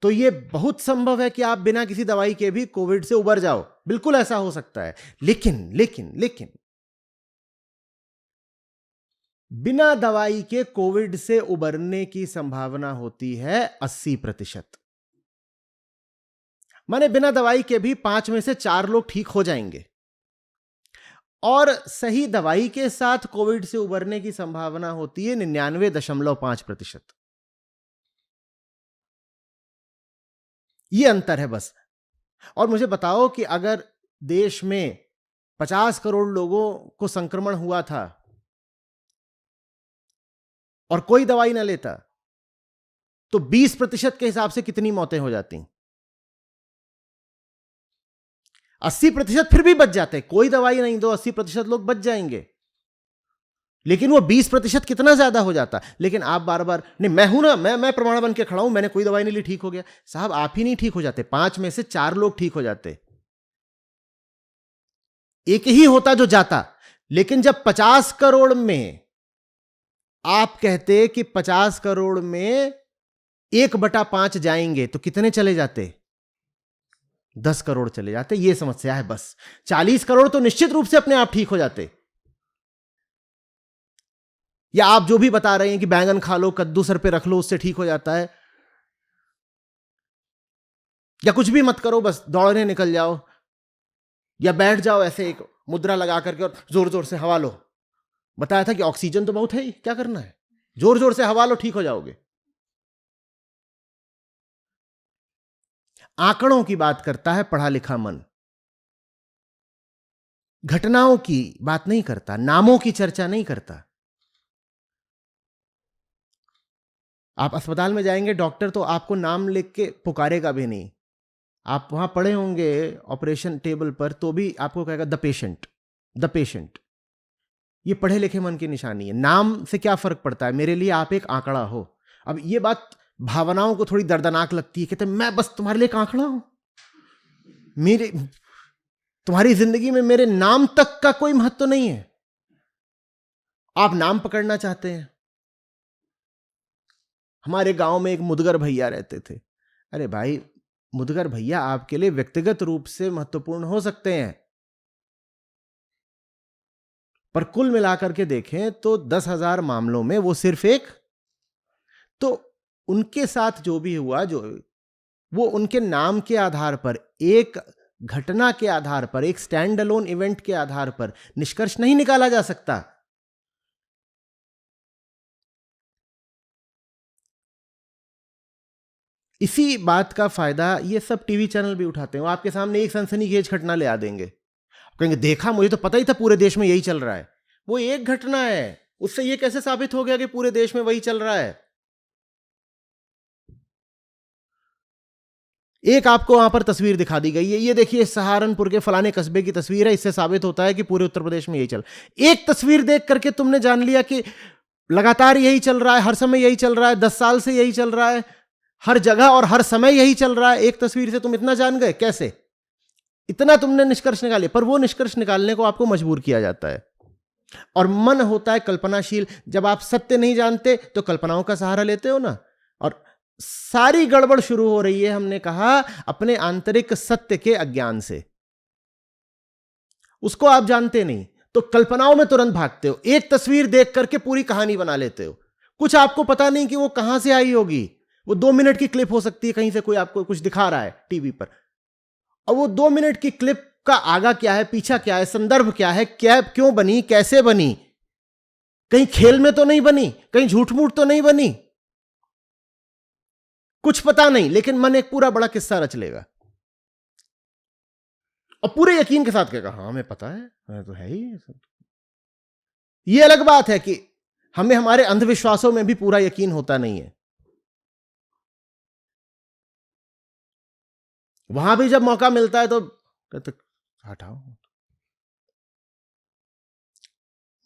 तो यह बहुत संभव है कि आप बिना किसी दवाई के भी कोविड से उबर जाओ, बिल्कुल ऐसा हो सकता है। लेकिन लेकिन लेकिन बिना दवाई के कोविड से उबरने की संभावना होती है 80%। माने बिना दवाई के भी 5 में से 4 लोग ठीक हो जाएंगे, और सही दवाई के साथ कोविड से उबरने की संभावना होती है 99.5%। यह अंतर है बस। और मुझे बताओ कि अगर देश में 50 करोड़ लोगों को संक्रमण हुआ था और कोई दवाई ना लेता, तो 20% के हिसाब से कितनी मौतें हो जाती? 80% फिर भी बच जाते। कोई दवाई नहीं दो, 80% लोग बच जाएंगे। लेकिन वो 20% कितना ज्यादा हो जाता। लेकिन आप बार बार, नहीं मैं हूं ना, मैं प्रमाण बन के खड़ा हूं, मैंने कोई दवाई नहीं ली, ठीक हो गया। साहब आप ही नहीं ठीक हो जाते, 5 में से 4 लोग ठीक हो जाते, एक ही होता जो जाता। लेकिन जब 50 करोड़ में आप कहते कि 50 करोड़ में 1/5 जाएंगे, तो कितने चले जाते? 10 करोड़ चले जाते। ये समस्या है बस। 40 करोड़ तो निश्चित रूप से अपने आप ठीक हो जाते। या आप जो भी बता रहे हैं कि बैंगन खा लो, कद्दू सर पे रख लो, उससे ठीक हो जाता है, या कुछ भी मत करो, बस दौड़ने निकल जाओ, या बैठ जाओ ऐसे एक मुद्रा लगा करके और जोर जोर से हवा लो। बताया था कि ऑक्सीजन तो बहुत है ही, क्या करना है, जोर जोर से हवा लो, ठीक हो जाओगे। आंकड़ों की बात करता है पढ़ा लिखा मन, घटनाओं की बात नहीं करता, नामों की चर्चा नहीं करता। आप अस्पताल में जाएंगे, डॉक्टर तो आपको नाम लिख के पुकारेगा भी नहीं। आप वहां पड़े होंगे ऑपरेशन टेबल पर, तो भी आपको कहेगा द पेशेंट, द पेशेंट। ये पढ़े लिखे मन की निशानी है। नाम से क्या फर्क पड़ता है, मेरे लिए आप एक आंकड़ा हो। अब ये बात भावनाओं को थोड़ी दर्दनाक लगती है, कहते मैं बस तुम्हारे लिए एक आंकड़ा हूं, मेरे तुम्हारी जिंदगी में मेरे नाम तक का कोई महत्व नहीं है। आप नाम पकड़ना चाहते हैं। हमारे गांव में एक मुदगर भैया रहते थे। अरे भाई, मुदगर भैया आपके लिए व्यक्तिगत रूप से महत्वपूर्ण हो सकते हैं, पर कुल मिलाकर के देखें तो 10,000 मामलों में वो सिर्फ एक। तो उनके साथ जो भी हुआ, जो वो उनके नाम के आधार पर, एक घटना के आधार पर, एक स्टैंड अलोन इवेंट के आधार पर निष्कर्ष नहीं निकाला जा सकता। इसी बात का फायदा ये सब टीवी चैनल भी उठाते हैं। वो आपके सामने एक सनसनीखेज घटना ले आ देंगे, कहेंगे देखा, मुझे तो पता ही था पूरे देश में यही चल रहा है। वो एक घटना है, उससे ये कैसे साबित हो गया कि पूरे देश में वही चल रहा है? एक आपको वहां पर तस्वीर दिखा दी गई है, ये देखिए सहारनपुर के फलाने कस्बे की तस्वीर है, इससे साबित होता है कि पूरे उत्तर प्रदेश में यही चल। एक तस्वीर देख करके तुमने जान लिया कि लगातार यही चल रहा है, हर समय यही चल रहा है, 10 साल से यही चल रहा है, हर जगह और हर समय यही चल रहा है। एक तस्वीर से तुम इतना जान गए, कैसे? इतना तुमने निष्कर्ष निकाले। पर वो निष्कर्ष निकालने को आपको मजबूर किया जाता है, और मन होता है कल्पनाशील। जब आप सत्य नहीं जानते तो कल्पनाओं का सहारा लेते हो ना, और सारी गड़बड़ शुरू हो रही है, हमने कहा, अपने आंतरिक सत्य के अज्ञान से। उसको आप जानते नहीं तो कल्पनाओं में तुरंत भागते हो, एक तस्वीर देख करके पूरी कहानी बना लेते हो। कुछ आपको पता नहीं कि वो कहां से आई होगी। वो 2 मिनट की क्लिप हो सकती है, कहीं से कोई आपको कुछ दिखा रहा है टीवी पर, और वो 2 मिनट की क्लिप का आगा क्या है, पीछा क्या है, संदर्भ क्या है, क्या क्यों बनी, कैसे बनी, कहीं खेल में तो नहीं बनी, कहीं झूठ मूठ तो नहीं बनी, कुछ पता नहीं, लेकिन मन एक पूरा बड़ा किस्सा रच लेगा और पूरे यकीन के साथ कहेगा हाँ हमें पता है, तो है ही। ये अलग बात है कि हमें हमारे अंधविश्वासों में भी पूरा यकीन होता नहीं है। वहां भी जब मौका मिलता है तो कहते हटाओ।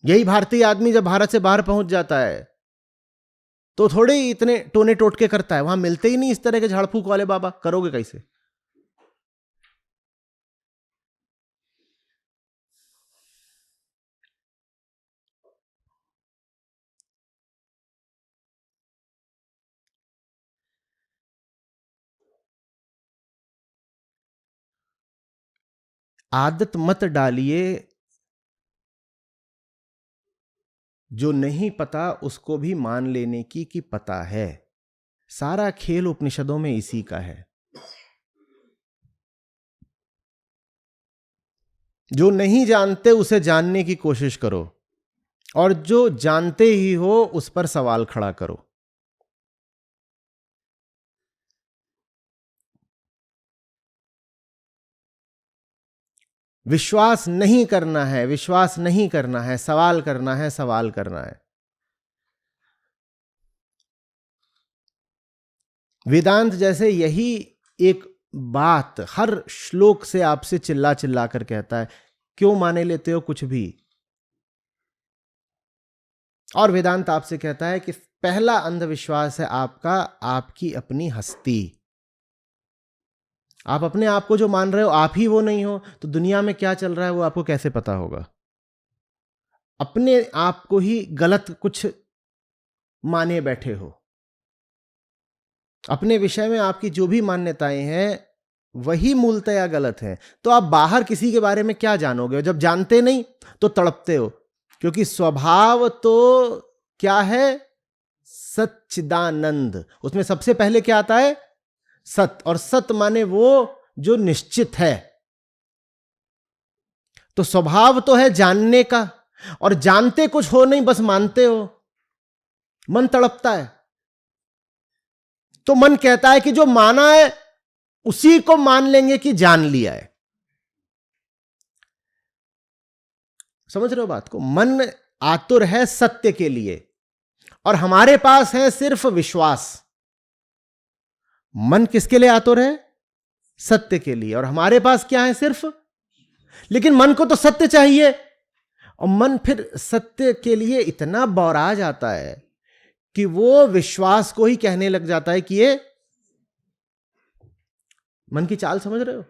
यही भारतीय आदमी जब भारत से बाहर पहुंच जाता है तो थोड़े इतने टोने टोटके करता है, वहां मिलते ही नहीं इस तरह के झाड़ फूक वाले बाबा, करोगे कैसे? आदत मत डालिए, जो नहीं पता उसको भी मान लेने की कि पता है। सारा खेल उपनिषदों में इसी का है। जो नहीं जानते उसे जानने की कोशिश करो, और जो जानते ही हो उस पर सवाल खड़ा करो। विश्वास नहीं करना है, विश्वास नहीं करना है, सवाल करना है, सवाल करना है। वेदांत जैसे यही एक बात हर श्लोक से आपसे चिल्ला चिल्ला कर कहता है, क्यों माने लेते हो कुछ भी? और वेदांत आपसे कहता है कि पहला अंधविश्वास है आपका, आपकी अपनी हस्ती। आप अपने आप को जो मान रहे हो आप ही वो नहीं हो, तो दुनिया में क्या चल रहा है वो आपको कैसे पता होगा? अपने आप को ही गलत कुछ माने बैठे हो। अपने विषय में आपकी जो भी मान्यताएं हैं वही मूलतया गलत है। तो आप बाहर किसी के बारे में क्या जानोगे? जब जानते नहीं तो तड़पते हो, क्योंकि स्वभाव तो क्या है? सच्चिदानंद। उसमें सबसे पहले क्या आता है? सत। और सत माने वो जो निश्चित है। तो स्वभाव तो है जानने का, और जानते कुछ हो नहीं, बस मानते हो। मन तड़पता है, तो मन कहता है कि जो माना है उसी को मान लेंगे कि जान लिया है। समझ रहे हो बात को? मन आतुर है सत्य के लिए, और हमारे पास है सिर्फ विश्वास। मन किसके लिए आतुर है? सत्य के लिए। और हमारे पास क्या है? सिर्फ। लेकिन मन को तो सत्य चाहिए, और मन फिर सत्य के लिए इतना बौरा जाता है कि वो विश्वास को ही कहने लग जाता है कि ये। मन की चाल समझ रहे हो?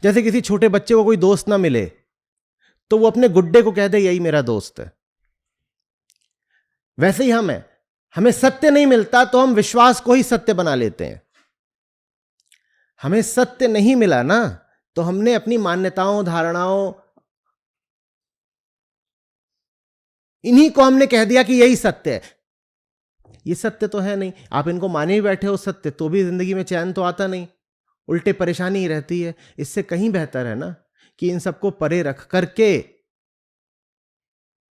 जैसे किसी छोटे बच्चे को कोई दोस्त ना मिले तो वो अपने गुड्डे को कह दे यही मेरा दोस्त है। वैसे ही हमें सत्य नहीं मिलता तो हम विश्वास को ही सत्य बना लेते हैं। हमें सत्य नहीं मिला ना, तो हमने अपनी मान्यताओं, धारणाओं, इन्हीं को हमने कह दिया कि यही सत्य है। ये सत्य तो है नहीं। आप इनको माने ही बैठे हो सत्य, तो भी जिंदगी में चैन तो आता नहीं, उल्टे परेशानी ही रहती है। इससे कहीं बेहतर है ना कि इन सबको परे रख करके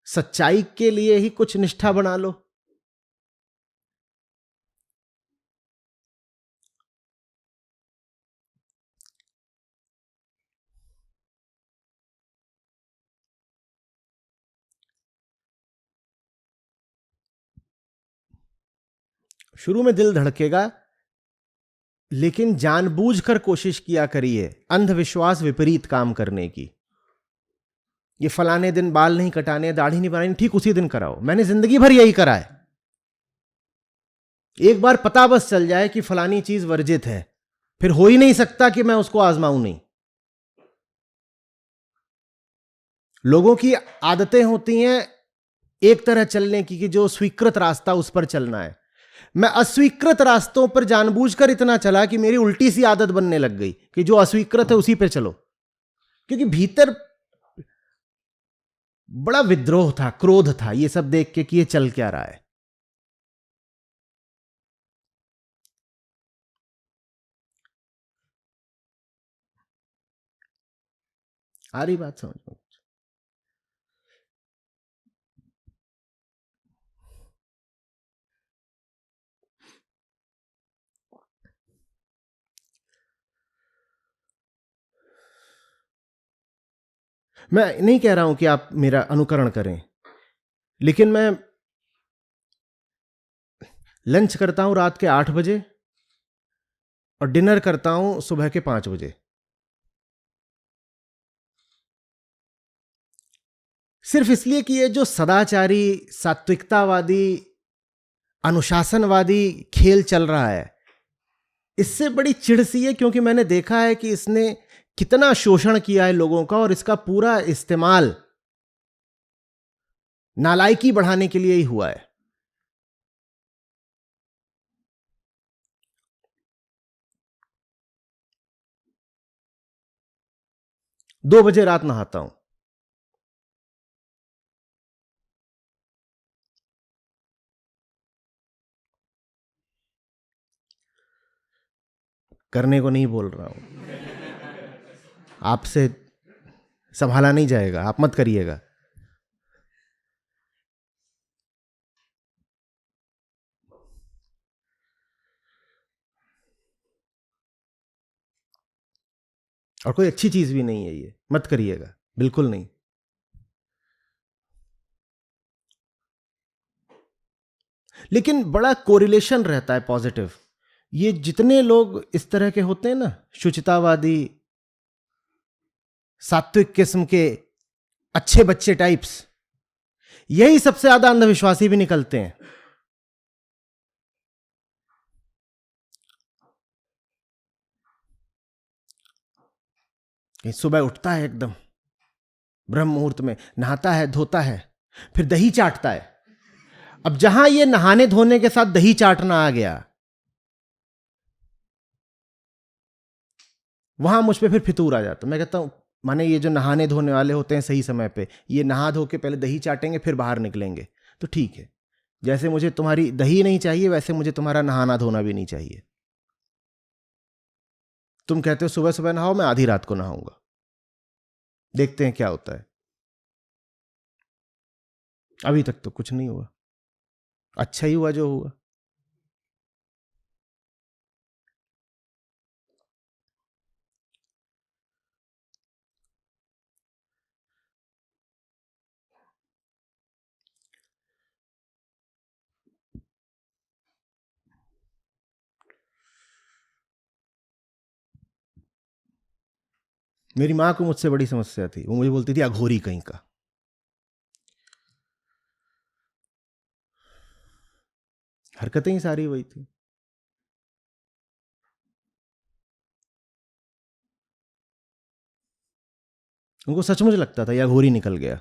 सच्चाई के लिए ही कुछ निष्ठा बना लो। शुरू में दिल धड़केगा, लेकिन जानबूझकर कोशिश किया करिए अंधविश्वास विपरीत काम करने की। ये फलाने दिन बाल नहीं कटाने, दाढ़ी नहीं बनानी, ठीक उसी दिन कराओ। मैंने जिंदगी भर यही करा है। एक बार पता बस चल जाए कि फलानी चीज वर्जित है, फिर हो ही नहीं सकता कि मैं उसको आजमाऊं नहीं। लोगों की आदतें होती हैं एक तरह चलने की कि जो स्वीकृत रास्ता उस पर चलना है। मैं अस्वीकृत रास्तों पर जानबूझकर इतना चला कि मेरी उल्टी सी आदत बनने लग गई कि जो अस्वीकृत है उसी पे चलो। क्योंकि भीतर बड़ा विद्रोह था, क्रोध था ये सब देख के कि ये चल क्या रहा है। आ रही बात समझ में? मैं नहीं कह रहा हूं कि आप मेरा अनुकरण करें, लेकिन मैं लंच करता हूं रात के 8 बजे और डिनर करता हूं सुबह के 5 बजे। सिर्फ इसलिए कि ये जो सदाचारी, सात्विकतावादी, अनुशासनवादी खेल चल रहा है, इससे बड़ी चिढ़ सी है, क्योंकि मैंने देखा है कि इसने कितना शोषण किया है लोगों का, और इसका पूरा इस्तेमाल नालायकी बढ़ाने के लिए ही हुआ है। दो बजे रात नहाता हूं। करने को नहीं बोल रहा हूं, आपसे संभाला नहीं जाएगा, आप मत करिएगा। और कोई अच्छी चीज भी नहीं है ये, मत करिएगा, बिल्कुल नहीं। लेकिन बड़ा कोरिलेशन रहता है पॉजिटिव। ये जितने लोग इस तरह के होते हैं ना, शुचितावादी, सात्विक किस्म के, अच्छे बच्चे टाइप्स, यही सबसे ज्यादा अंधविश्वासी भी निकलते हैं। सुबह उठता है एकदम ब्रह्म मुहूर्त में, नहाता है, धोता है, फिर दही चाटता है। अब जहां ये नहाने धोने के साथ दही चाटना आ गया, वहां मुझ पे फिर फितूर आ जाता। मैं कहता हूं माने ये जो नहाने धोने वाले होते हैं सही समय पे, ये नहा धो के पहले दही चाटेंगे फिर बाहर निकलेंगे, तो ठीक है। जैसे मुझे तुम्हारी दही नहीं चाहिए, वैसे मुझे तुम्हारा नहाना धोना भी नहीं चाहिए। तुम कहते हो सुबह सुबह नहाओ, मैं आधी रात को नहाऊंगा, देखते हैं क्या होता है। अभी तक तो कुछ नहीं हुआ, अच्छा ही हुआ जो हुआ। मेरी मां को मुझसे बड़ी समस्या थी, वो मुझे बोलती थी अघोरी कहीं का। हरकतें ही सारी वही थी। उनको सचमुच लगता था यह घोरी निकल गया।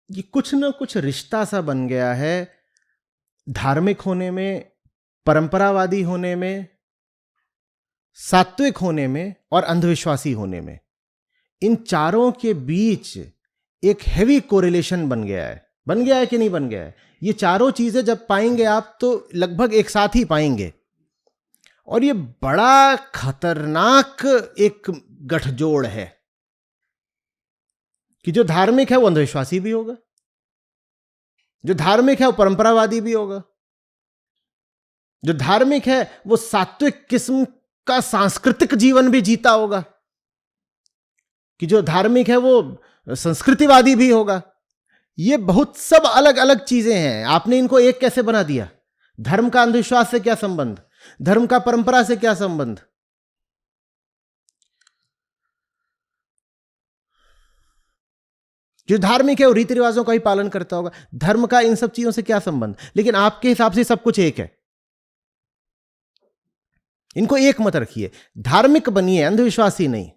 ये कुछ ना कुछ रिश्ता सा बन गया है, धार्मिक होने में, परंपरावादी होने में, सात्विक होने में और अंधविश्वासी होने में। इन चारों के बीच एक हेवी कोरिलेशन बन गया है। बन गया है कि नहीं बन गया है? ये चारों चीजें जब पाएंगे आप तो लगभग एक साथ ही पाएंगे, और ये बड़ा खतरनाक एक गठजोड़ है कि जो धार्मिक है वो अंधविश्वासी भी होगा, जो धार्मिक है वो परंपरावादी भी होगा, जो धार्मिक है वो सात्विक किस्म का सांस्कृतिक जीवन भी जीता होगा, कि जो धार्मिक है वो संस्कृतिवादी भी होगा। ये बहुत सब अलग अलग चीजें हैं, आपने इनको एक कैसे बना दिया? धर्म का अंधविश्वास से क्या संबंध? धर्म का परंपरा से क्या संबंध? जो धार्मिक है वो रीति रिवाजों का ही पालन करता होगा, धर्म का इन सब चीजों से क्या संबंध? लेकिन आपके हिसाब से सब कुछ एक है। इनको एक मत रखिए, धार्मिक बनिए, अंधविश्वासी नहीं।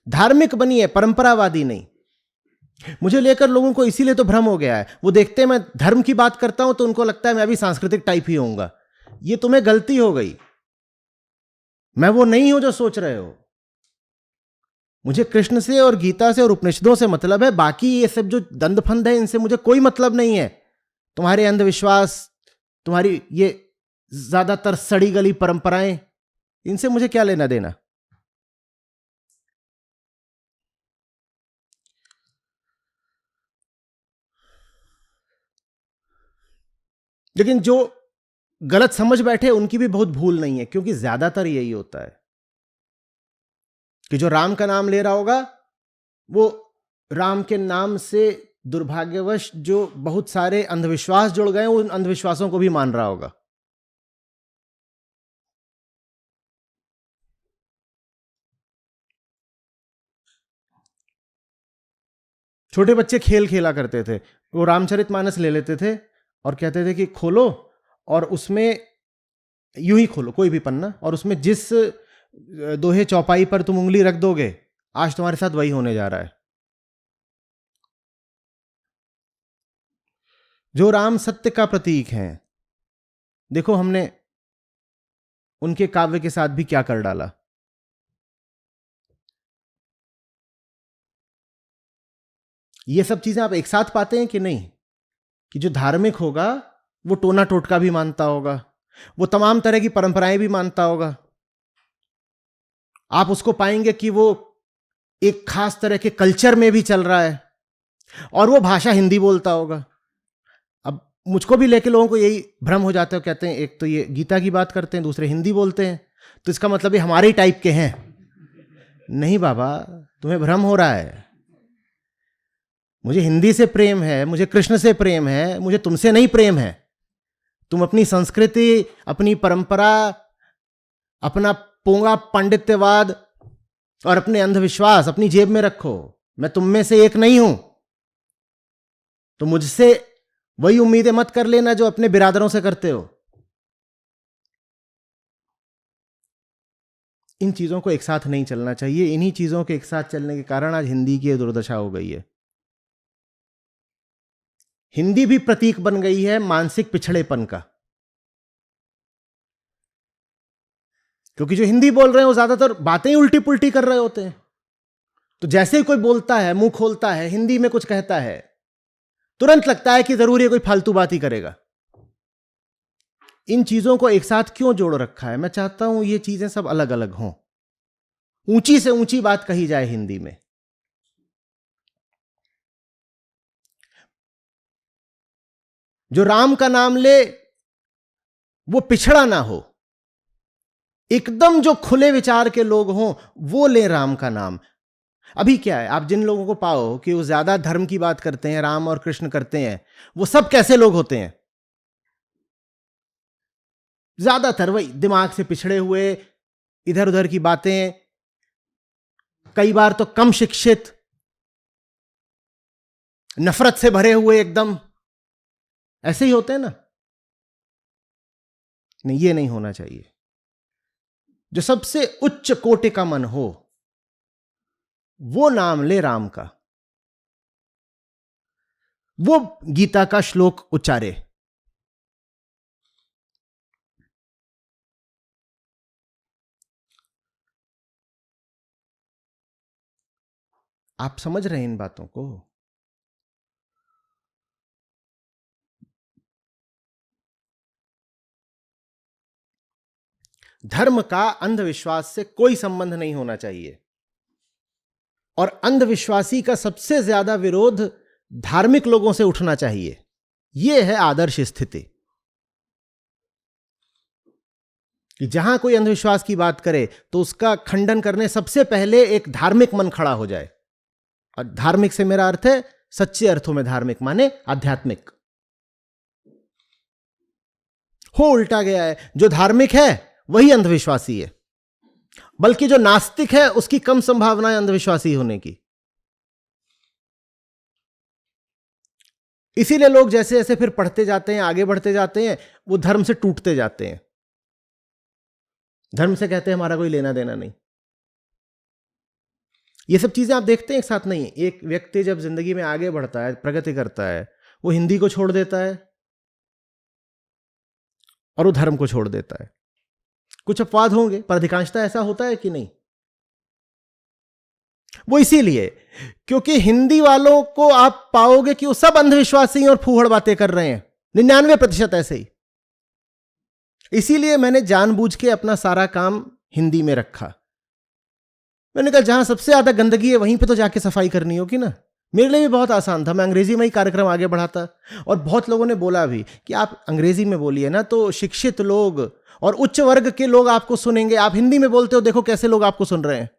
धार्मिक बनिए, परंपरावादी नहीं। मुझे लेकर लोगों को इसीलिए तो भ्रम हो गया है, वो देखते हैं मैं धर्म की बात करता हूं तो उनको लगता है मैं भी सांस्कृतिक टाइप ही होऊंगा। ये तुम्हें गलती हो गई, मैं वो नहीं हूं जो सोच रहे हो। मुझे कृष्ण से और गीता से और उपनिषदों से मतलब है, बाकी ये सब जो दंदफंद है इनसे मुझे कोई मतलब नहीं है। तुम्हारे अंधविश्वास, तुम्हारी ये ज्यादातर सड़ी गली परंपराएं, इनसे मुझे क्या लेना देना। लेकिन जो गलत समझ बैठे उनकी भी बहुत भूल नहीं है, क्योंकि ज्यादातर यही होता है कि जो राम का नाम ले रहा होगा वो राम के नाम से दुर्भाग्यवश जो बहुत सारे अंधविश्वास जुड़ गए उन अंधविश्वासों को भी मान रहा होगा। छोटे बच्चे खेल खेला करते थे, वो रामचरितमानस ले लेते थे और कहते थे कि खोलो, और उसमें यूं ही खोलो कोई भी पन्ना, और उसमें जिस दोहे चौपाई पर तुम उंगली रख दोगे आज तुम्हारे साथ वही होने जा रहा है। जो राम सत्य का प्रतीक हैं, देखो हमने उनके काव्य के साथ भी क्या कर डाला। ये सब चीजें आप एक साथ पाते हैं कि नहीं? कि जो धार्मिक होगा वो टोना टोटका भी मानता होगा, वो तमाम तरह की परंपराएं भी मानता होगा। आप उसको पाएंगे कि वो एक खास तरह के कल्चर में भी चल रहा है, और वो भाषा हिंदी बोलता होगा। अब मुझको भी लेके लोगों को यही भ्रम हो जाता है, कहते हैं एक तो ये गीता की बात करते हैं, दूसरे हिंदी बोलते हैं, तो इसका मतलब ये हमारे ही टाइप के हैं। नहीं बाबा, तुम्हें भ्रम हो रहा है। मुझे हिंदी से प्रेम है, मुझे कृष्ण से प्रेम है, मुझे तुमसे नहीं प्रेम है। तुम अपनी संस्कृति, अपनी परंपरा, अपना पोंगा पांडित्यवाद और अपने अंधविश्वास अपनी जेब में रखो। मैं तुम में से एक नहीं हूं, तो मुझसे वही उम्मीदें मत कर लेना जो अपने बिरादरों से करते हो। इन चीजों को एक साथ नहीं चलना चाहिए। इन्हीं चीजों के एक साथ चलने के कारण आज हिंदी की दुर्दशा हो गई है। हिंदी भी प्रतीक बन गई है मानसिक पिछड़ेपन का, क्योंकि जो हिंदी बोल रहे हैं वो ज्यादातर बातें ही उल्टी पुल्टी कर रहे होते हैं। तो जैसे ही कोई बोलता है, मुंह खोलता है, हिंदी में कुछ कहता है, तुरंत लगता है कि जरूर ये कोई फालतू बात ही करेगा। इन चीजों को एक साथ क्यों जोड़ रखा है? मैं चाहता हूं ये चीजें सब अलग अलग हों, ऊंची से ऊंची बात कही जाए हिंदी में। जो राम का नाम ले वो पिछड़ा ना हो, एकदम जो खुले विचार के लोग हों वो ले राम का नाम। अभी क्या है, आप जिन लोगों को पाओ कि वो ज्यादा धर्म की बात करते हैं, राम और कृष्ण करते हैं, वो सब कैसे लोग होते हैं? ज्यादातर वही दिमाग से पिछड़े हुए, इधर उधर की बातें, कई बार तो कम शिक्षित, नफरत से भरे हुए, एकदम ऐसे ही होते हैं ना। नहीं, ये नहीं होना चाहिए। जो सबसे उच्च कोटि का मन हो वो नाम ले राम का, वो गीता का श्लोक उच्चारे। आप समझ रहे हैं इन बातों को? धर्म का अंधविश्वास से कोई संबंध नहीं होना चाहिए, और अंधविश्वासी का सबसे ज्यादा विरोध धार्मिक लोगों से उठना चाहिए। यह है आदर्श स्थिति, कि जहां कोई अंधविश्वास की बात करे तो उसका खंडन करने सबसे पहले एक धार्मिक मन खड़ा हो जाए। और धार्मिक से मेरा अर्थ है सच्चे अर्थों में धार्मिक माने आध्यात्मिक। हो उल्टा गया है, जो धार्मिक है वही अंधविश्वासी है, बल्कि जो नास्तिक है उसकी कम संभावना है अंधविश्वासी होने की। इसीलिए लोग जैसे जैसे फिर पढ़ते जाते हैं, आगे बढ़ते जाते हैं, वो धर्म से टूटते जाते हैं। धर्म से कहते हैं हमारा कोई लेना देना नहीं। ये सब चीजें आप देखते हैं एक साथ नहीं। एक व्यक्ति जब जिंदगी में आगे बढ़ता है, प्रगति करता है, वो हिंदी को छोड़ देता है और वो धर्म को छोड़ देता है। कुछ अपवाद होंगे, पर अधिकांशतः ऐसा होता है कि नहीं? वो इसीलिए क्योंकि हिंदी वालों को आप पाओगे कि वो सब अंधविश्वासी और फूहड़ बातें कर रहे हैं, 99% ऐसे ही। इसीलिए मैंने जानबूझ के अपना सारा काम हिंदी में रखा। मैंने कहा जहां सबसे ज्यादा गंदगी है वहीं पे तो जाके सफाई करनी होगी ना। मेरे लिए भी बहुत आसान था, मैं अंग्रेजी में ही कार्यक्रम आगे बढ़ाता। और बहुत लोगों ने बोला भी कि आप अंग्रेजी में बोलिए ना, तो शिक्षित लोग और उच्च वर्ग के लोग आपको सुनेंगे। आप हिंदी में बोलते हो, देखो कैसे लोग आपको सुन रहे हैं।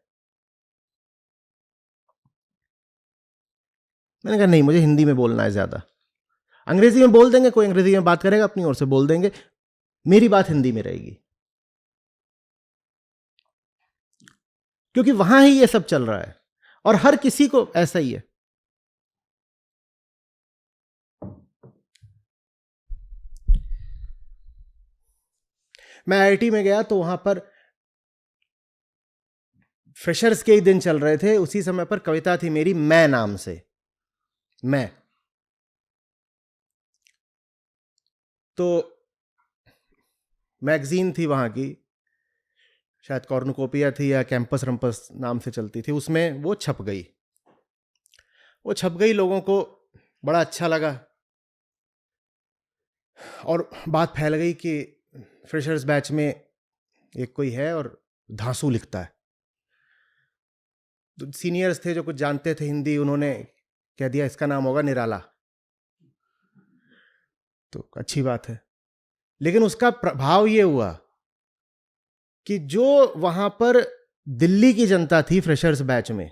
मैंने कहा नहीं, मुझे हिंदी में बोलना है ज्यादा। अंग्रेजी में बोल देंगे, कोई अंग्रेजी में बात करेगा अपनी ओर से बोल देंगे, मेरी बात हिंदी में रहेगी, क्योंकि वहां ही ये सब चल रहा है और हर किसी को ऐसा ही है। मैं आईआईटी में गया तो वहां पर फ्रेशर्स के ही दिन चल रहे थे। उसी समय पर कविता थी मेरी, मैं नाम से। मैं तो मैगजीन थी वहां की, शायद कॉर्नुकोपिया थी या कैंपस रंपस नाम से चलती थी, उसमें वो छप गई। लोगों को बड़ा अच्छा लगा और बात फैल गई कि फ्रेशर्स बैच में एक कोई है और धांसू लिखता है। तो सीनियर्स थे जो कुछ जानते थे हिंदी, उन्होंने कह दिया इसका नाम होगा निराला। तो अच्छी बात है, लेकिन उसका प्रभाव ये हुआ कि जो वहां पर दिल्ली की जनता थी फ्रेशर्स बैच में,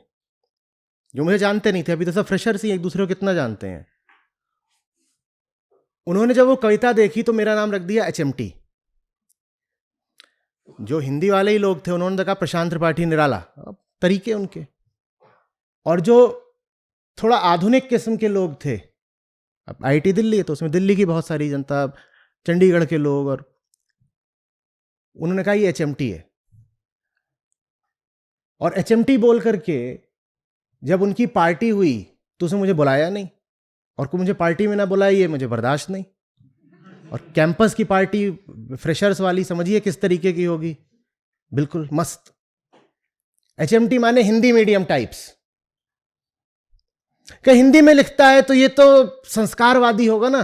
जो मुझे जानते नहीं थे, अभी तो सब फ्रेशर्स ही एक दूसरे को कितना जानते हैं। उन्होंने जब वो कविता देखी तो मेरा नाम रख दिया HMT। जो हिंदी वाले ही लोग थे उन्होंने तो कहा प्रशांत त्रिपाठी निराला, अब तरीके उनके। और जो थोड़ा आधुनिक किस्म के लोग थे, अब IIT दिल्ली है तो उसमें दिल्ली की बहुत सारी जनता, चंडीगढ़ के लोग, और उन्होंने कहा ये HMT है। और HMT बोल करके जब उनकी पार्टी हुई तो उसने मुझे बुलाया नहीं, और कोई मुझे पार्टी में ना बुलाए ये मुझे बर्दाश्त नहीं। और कैंपस की पार्टी फ्रेशर्स वाली समझिए किस तरीके की होगी, बिल्कुल मस्त। HMT माने हिंदी मीडियम टाइप्स। कि हिंदी में लिखता है तो ये तो संस्कारवादी होगा ना,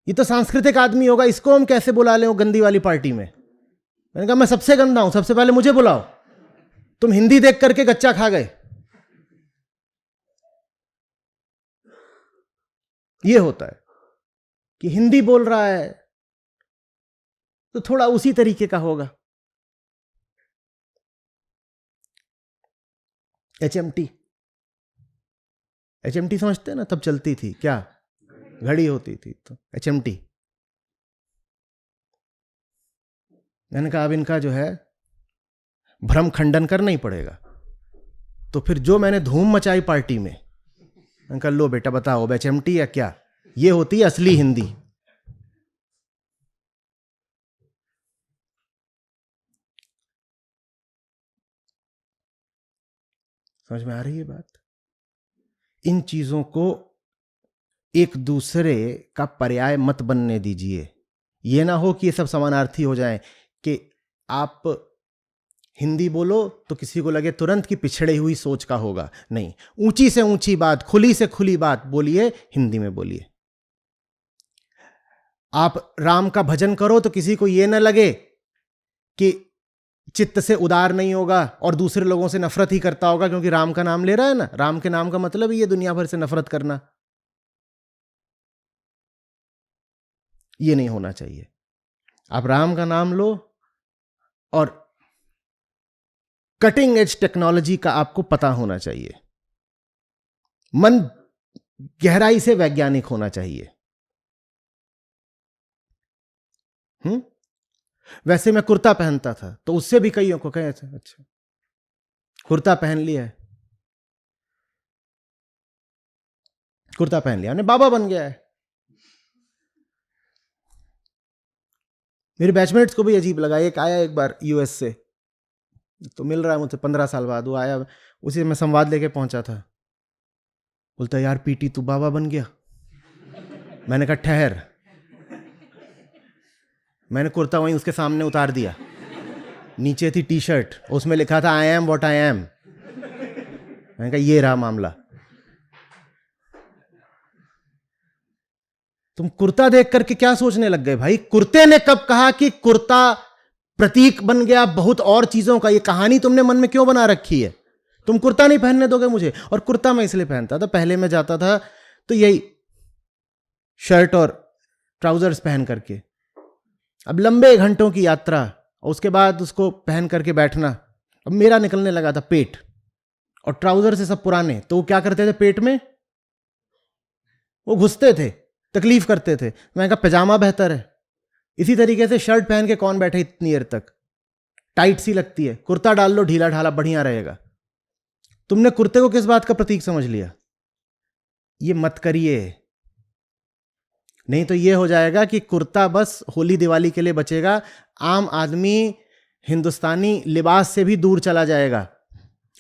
ये तो सांस्कृतिक आदमी होगा, इसको हम कैसे बुला लें वो गंदी वाली पार्टी में। मैंने कहा मैं सबसे गंदा हूं, सबसे पहले मुझे बुलाओ। तुम हिंदी देख करके गच्चा खा गए। ये होता है कि हिंदी बोल रहा है तो थोड़ा उसी तरीके का होगा। HMT समझते हैं ना, तब चलती थी क्या, घड़ी होती थी तो HMT। मैंने कहा अब इनका जो है भ्रम खंडन करना ही पड़ेगा। तो फिर जो मैंने धूम मचाई पार्टी में, मैंने कहा लो बेटा बताओ अब HMT या क्या, ये होती है असली हिंदी। समझ में आ रही है बात? इन चीजों को एक दूसरे का पर्याय मत बनने दीजिए। ये ना हो कि ये सब समानार्थी हो जाए, कि आप हिंदी बोलो तो किसी को लगे तुरंत कि पिछड़े हुई सोच का होगा। नहीं, ऊंची से ऊंची बात, खुली से खुली बात बोलिए, हिंदी में बोलिए। आप राम का भजन करो तो किसी को यह ना लगे कि चित्त से उदार नहीं होगा और दूसरे लोगों से नफरत ही करता होगा क्योंकि राम का नाम ले रहा है ना। राम के नाम का मतलब ही ये दुनिया भर से नफरत करना। ये नहीं होना चाहिए। आप राम का नाम लो और कटिंग एज टेक्नोलॉजी का आपको पता होना चाहिए। मन गहराई से वैज्ञानिक होना चाहिए। वैसे मैं कुर्ता पहनता था तो उससे भी कईयों को कहे अच्छा कुर्ता पहन लिया है, कुर्ता पहन लिया ने बाबा बन गया है। मेरे बैचमेट्स को भी अजीब लगा। एक आया एक बार US से, तो मिल रहा है मुझसे 15 साल बाद, वो आया, उसे मैं संवाद लेके पहुंचा था। बोलता यार PT तू बाबा बन गया। मैंने कहा ठहर। मैंने कुर्ता वहीं उसके सामने उतार दिया, नीचे थी T-शर्ट, उसमें लिखा था I am what I am। मैंने कहा ये रहा मामला। तुम कुर्ता देख करके क्या सोचने लग गए भाई? कुर्ते ने कब कहा कि कुर्ता प्रतीक बन गया बहुत और चीजों का? ये कहानी तुमने मन में क्यों बना रखी है? तुम कुर्ता नहीं पहनने दोगे मुझे। और कुर्ता मैं इसलिए पहनता था, पहले मैं जाता था तो यही शर्ट और ट्राउजर्स पहन करके, अब लंबे घंटों की यात्रा और उसके बाद उसको पहन करके बैठना। अब मेरा निकलने लगा था पेट, और ट्राउजर से सब पुराने, तो वो क्या करते थे पेट में, वो घुसते थे, तकलीफ करते थे। मैंने कहा पैजामा बेहतर है। इसी तरीके से शर्ट पहन के कौन बैठे इतनी देर तक, टाइट सी लगती है। कुर्ता डाल लो ढीला ढाला, बढ़िया रहेगा। तुमने कुर्ते को किस बात का प्रतीक समझ लिया? ये मत करिए, नहीं तो ये हो जाएगा कि कुर्ता बस होली दिवाली के लिए बचेगा, आम आदमी हिंदुस्तानी लिबास से भी दूर चला जाएगा।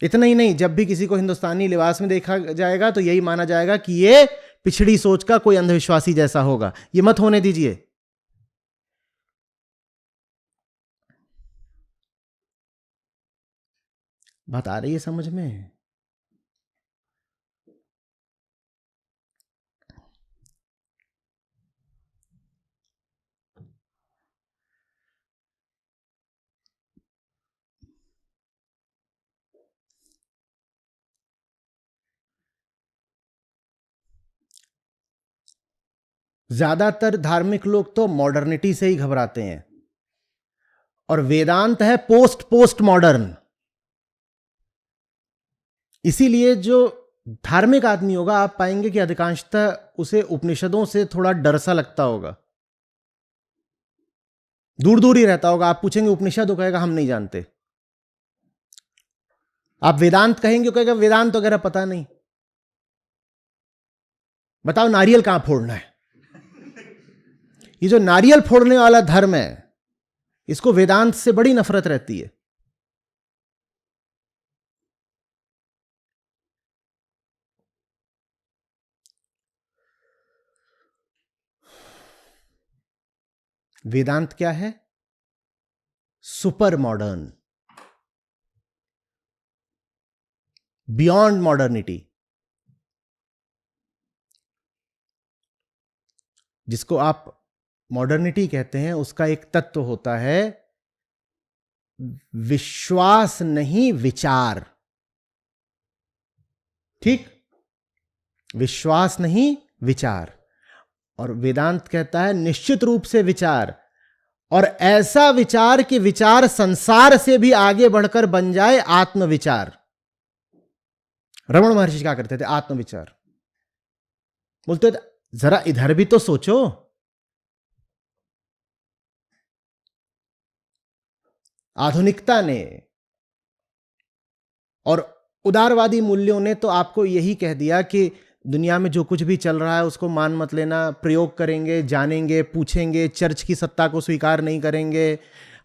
इतना ही नहीं, जब भी किसी को हिंदुस्तानी लिबास में देखा जाएगा तो यही माना जाएगा कि ये पिछड़ी सोच का कोई अंधविश्वासी जैसा होगा। ये मत होने दीजिए। बात आ रही है समझ में? ज्यादातर धार्मिक लोग तो मॉडर्निटी से ही घबराते हैं, और वेदांत है पोस्ट मॉडर्न। इसीलिए जो धार्मिक आदमी होगा आप पाएंगे कि अधिकांशतः उसे उपनिषदों से थोड़ा डर सा लगता होगा, दूर दूर ही रहता होगा। आप पूछेंगे उपनिषद, वो कहेगा हम नहीं जानते। आप वेदांत कहेंगे, वो कहेगा वेदांत वगैरह पता नहीं। बताओ नारियल कहां फोड़ना है? ये जो नारियल फोड़ने वाला धर्म है, इसको वेदांत से बड़ी नफरत रहती है। वेदांत क्या है? Super modern, beyond modernity. जिसको आप मॉडर्निटी कहते हैं, उसका एक तत्व होता है विश्वास नहीं विचार। ठीक, विश्वास नहीं विचार। और वेदांत कहता है निश्चित रूप से विचार, और ऐसा विचार कि विचार संसार से भी आगे बढ़कर बन जाए आत्मविचार। रमण महर्षि क्या करते थे? आत्मविचार बोलते थे। जरा इधर भी तो सोचो, आधुनिकता ने और उदारवादी मूल्यों ने तो आपको यही कह दिया कि दुनिया में जो कुछ भी चल रहा है उसको मान मत लेना, प्रयोग करेंगे, जानेंगे, पूछेंगे, चर्च की सत्ता को स्वीकार नहीं करेंगे,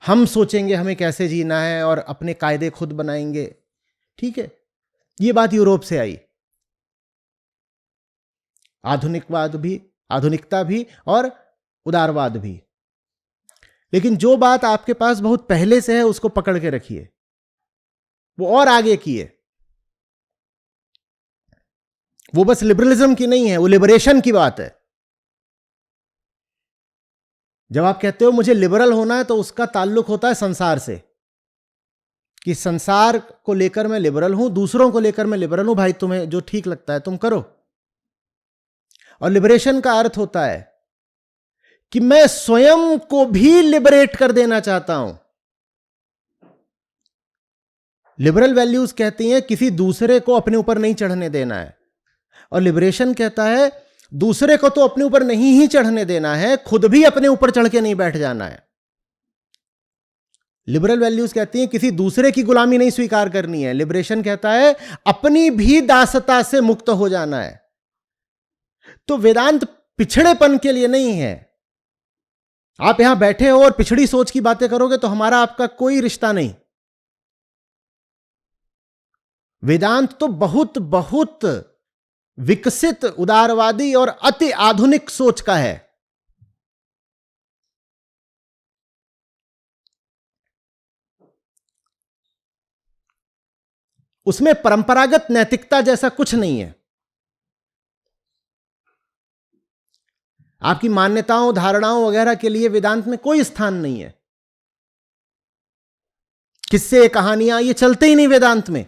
हम सोचेंगे हमें कैसे जीना है और अपने कायदे खुद बनाएंगे। ठीक है, ये बात यूरोप से आई। आधुनिकवाद भी, आधुनिकता भी और उदारवाद भी। लेकिन जो बात आपके पास बहुत पहले से है उसको पकड़ के रखिए, वो और आगे की है। वो बस लिबरलिज्म की नहीं है, वो लिबरेशन की बात है। जब आप कहते हो मुझे लिबरल होना है, तो उसका ताल्लुक होता है संसार से, कि संसार को लेकर मैं लिबरल हूं, दूसरों को लेकर मैं लिबरल हूं। भाई तुम्हें जो ठीक लगता है तुम करो। और लिबरेशन का अर्थ होता है कि मैं स्वयं को भी लिबरेट कर देना चाहता हूं। लिबरल वैल्यूज कहती हैं किसी दूसरे को अपने ऊपर नहीं चढ़ने देना है, और लिबरेशन कहता है दूसरे को तो अपने ऊपर नहीं ही चढ़ने देना है, खुद भी अपने ऊपर चढ़ के नहीं बैठ जाना है। लिबरल वैल्यूज कहती हैं किसी दूसरे की गुलामी नहीं स्वीकार करनी है। लिबरेशन कहता है अपनी भी दासता से मुक्त हो जाना है। तो वेदांत पिछड़ेपन के लिए नहीं है। आप यहां बैठे हो और पिछड़ी सोच की बातें करोगे तो हमारा आपका कोई रिश्ता नहीं। वेदांत तो बहुत बहुत विकसित, उदारवादी और अति आधुनिक सोच का है। उसमें परंपरागत नैतिकता जैसा कुछ नहीं है। आपकी मान्यताओं, धारणाओं वगैरह के लिए वेदांत में कोई स्थान नहीं है। किस्से, कहानियां, ये चलते ही नहीं वेदांत में।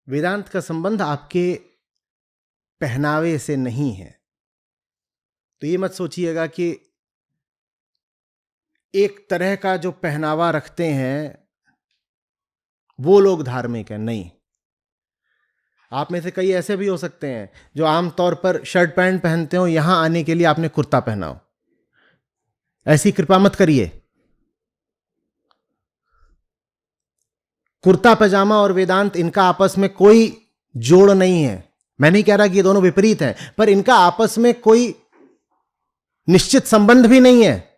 वेदांत का संबंध आपके पहनावे से नहीं है। तो ये मत सोचिएगा कि एक तरह का जो पहनावा रखते हैं वो लोग धार्मिक हैं। नहीं, आप में से कई ऐसे भी हो सकते हैं जो आमतौर पर शर्ट पैंट पहनते हो, यहां आने के लिए आपने कुर्ता पहना हो। ऐसी कृपा मत करिए। कुर्ता पैजामा और वेदांत, इनका आपस में कोई जोड़ नहीं है। मैं नहीं कह रहा कि ये दोनों विपरीत हैं, पर इनका आपस में कोई निश्चित संबंध भी नहीं है।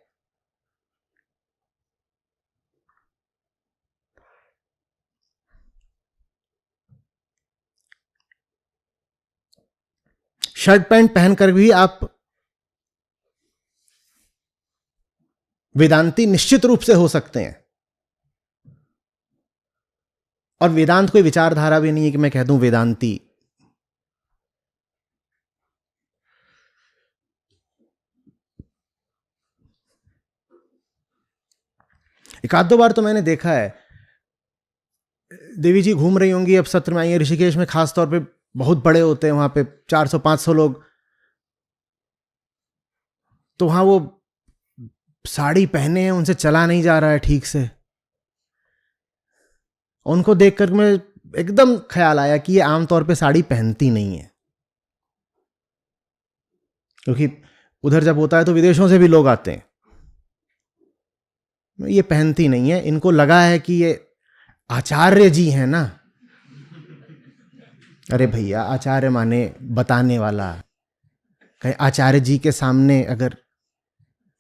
शर्ट पैंट पहनकर भी आप वेदांती निश्चित रूप से हो सकते हैं। और वेदांत कोई विचारधारा भी नहीं है कि मैं कह दूं वेदांती। एक आध दो बार तो मैंने देखा है, देवी जी घूम रही होंगी, अब सत्र में आई है ऋषिकेश में, खास तौर पे बहुत बड़े होते हैं वहां पे 400-500 लोग। तो वहां वो साड़ी पहने हैं, उनसे चला नहीं जा रहा है ठीक से। उनको देखकर मैं एकदम ख्याल आया कि ये आमतौर पे साड़ी पहनती नहीं है, क्योंकि उधर जब होता है तो विदेशों से भी लोग आते हैं। ये पहनती नहीं है। इनको लगा है कि ये आचार्य जी हैं ना। अरे भैया, आचार्य माने बताने वाला। कहीं आचार्य जी के सामने अगर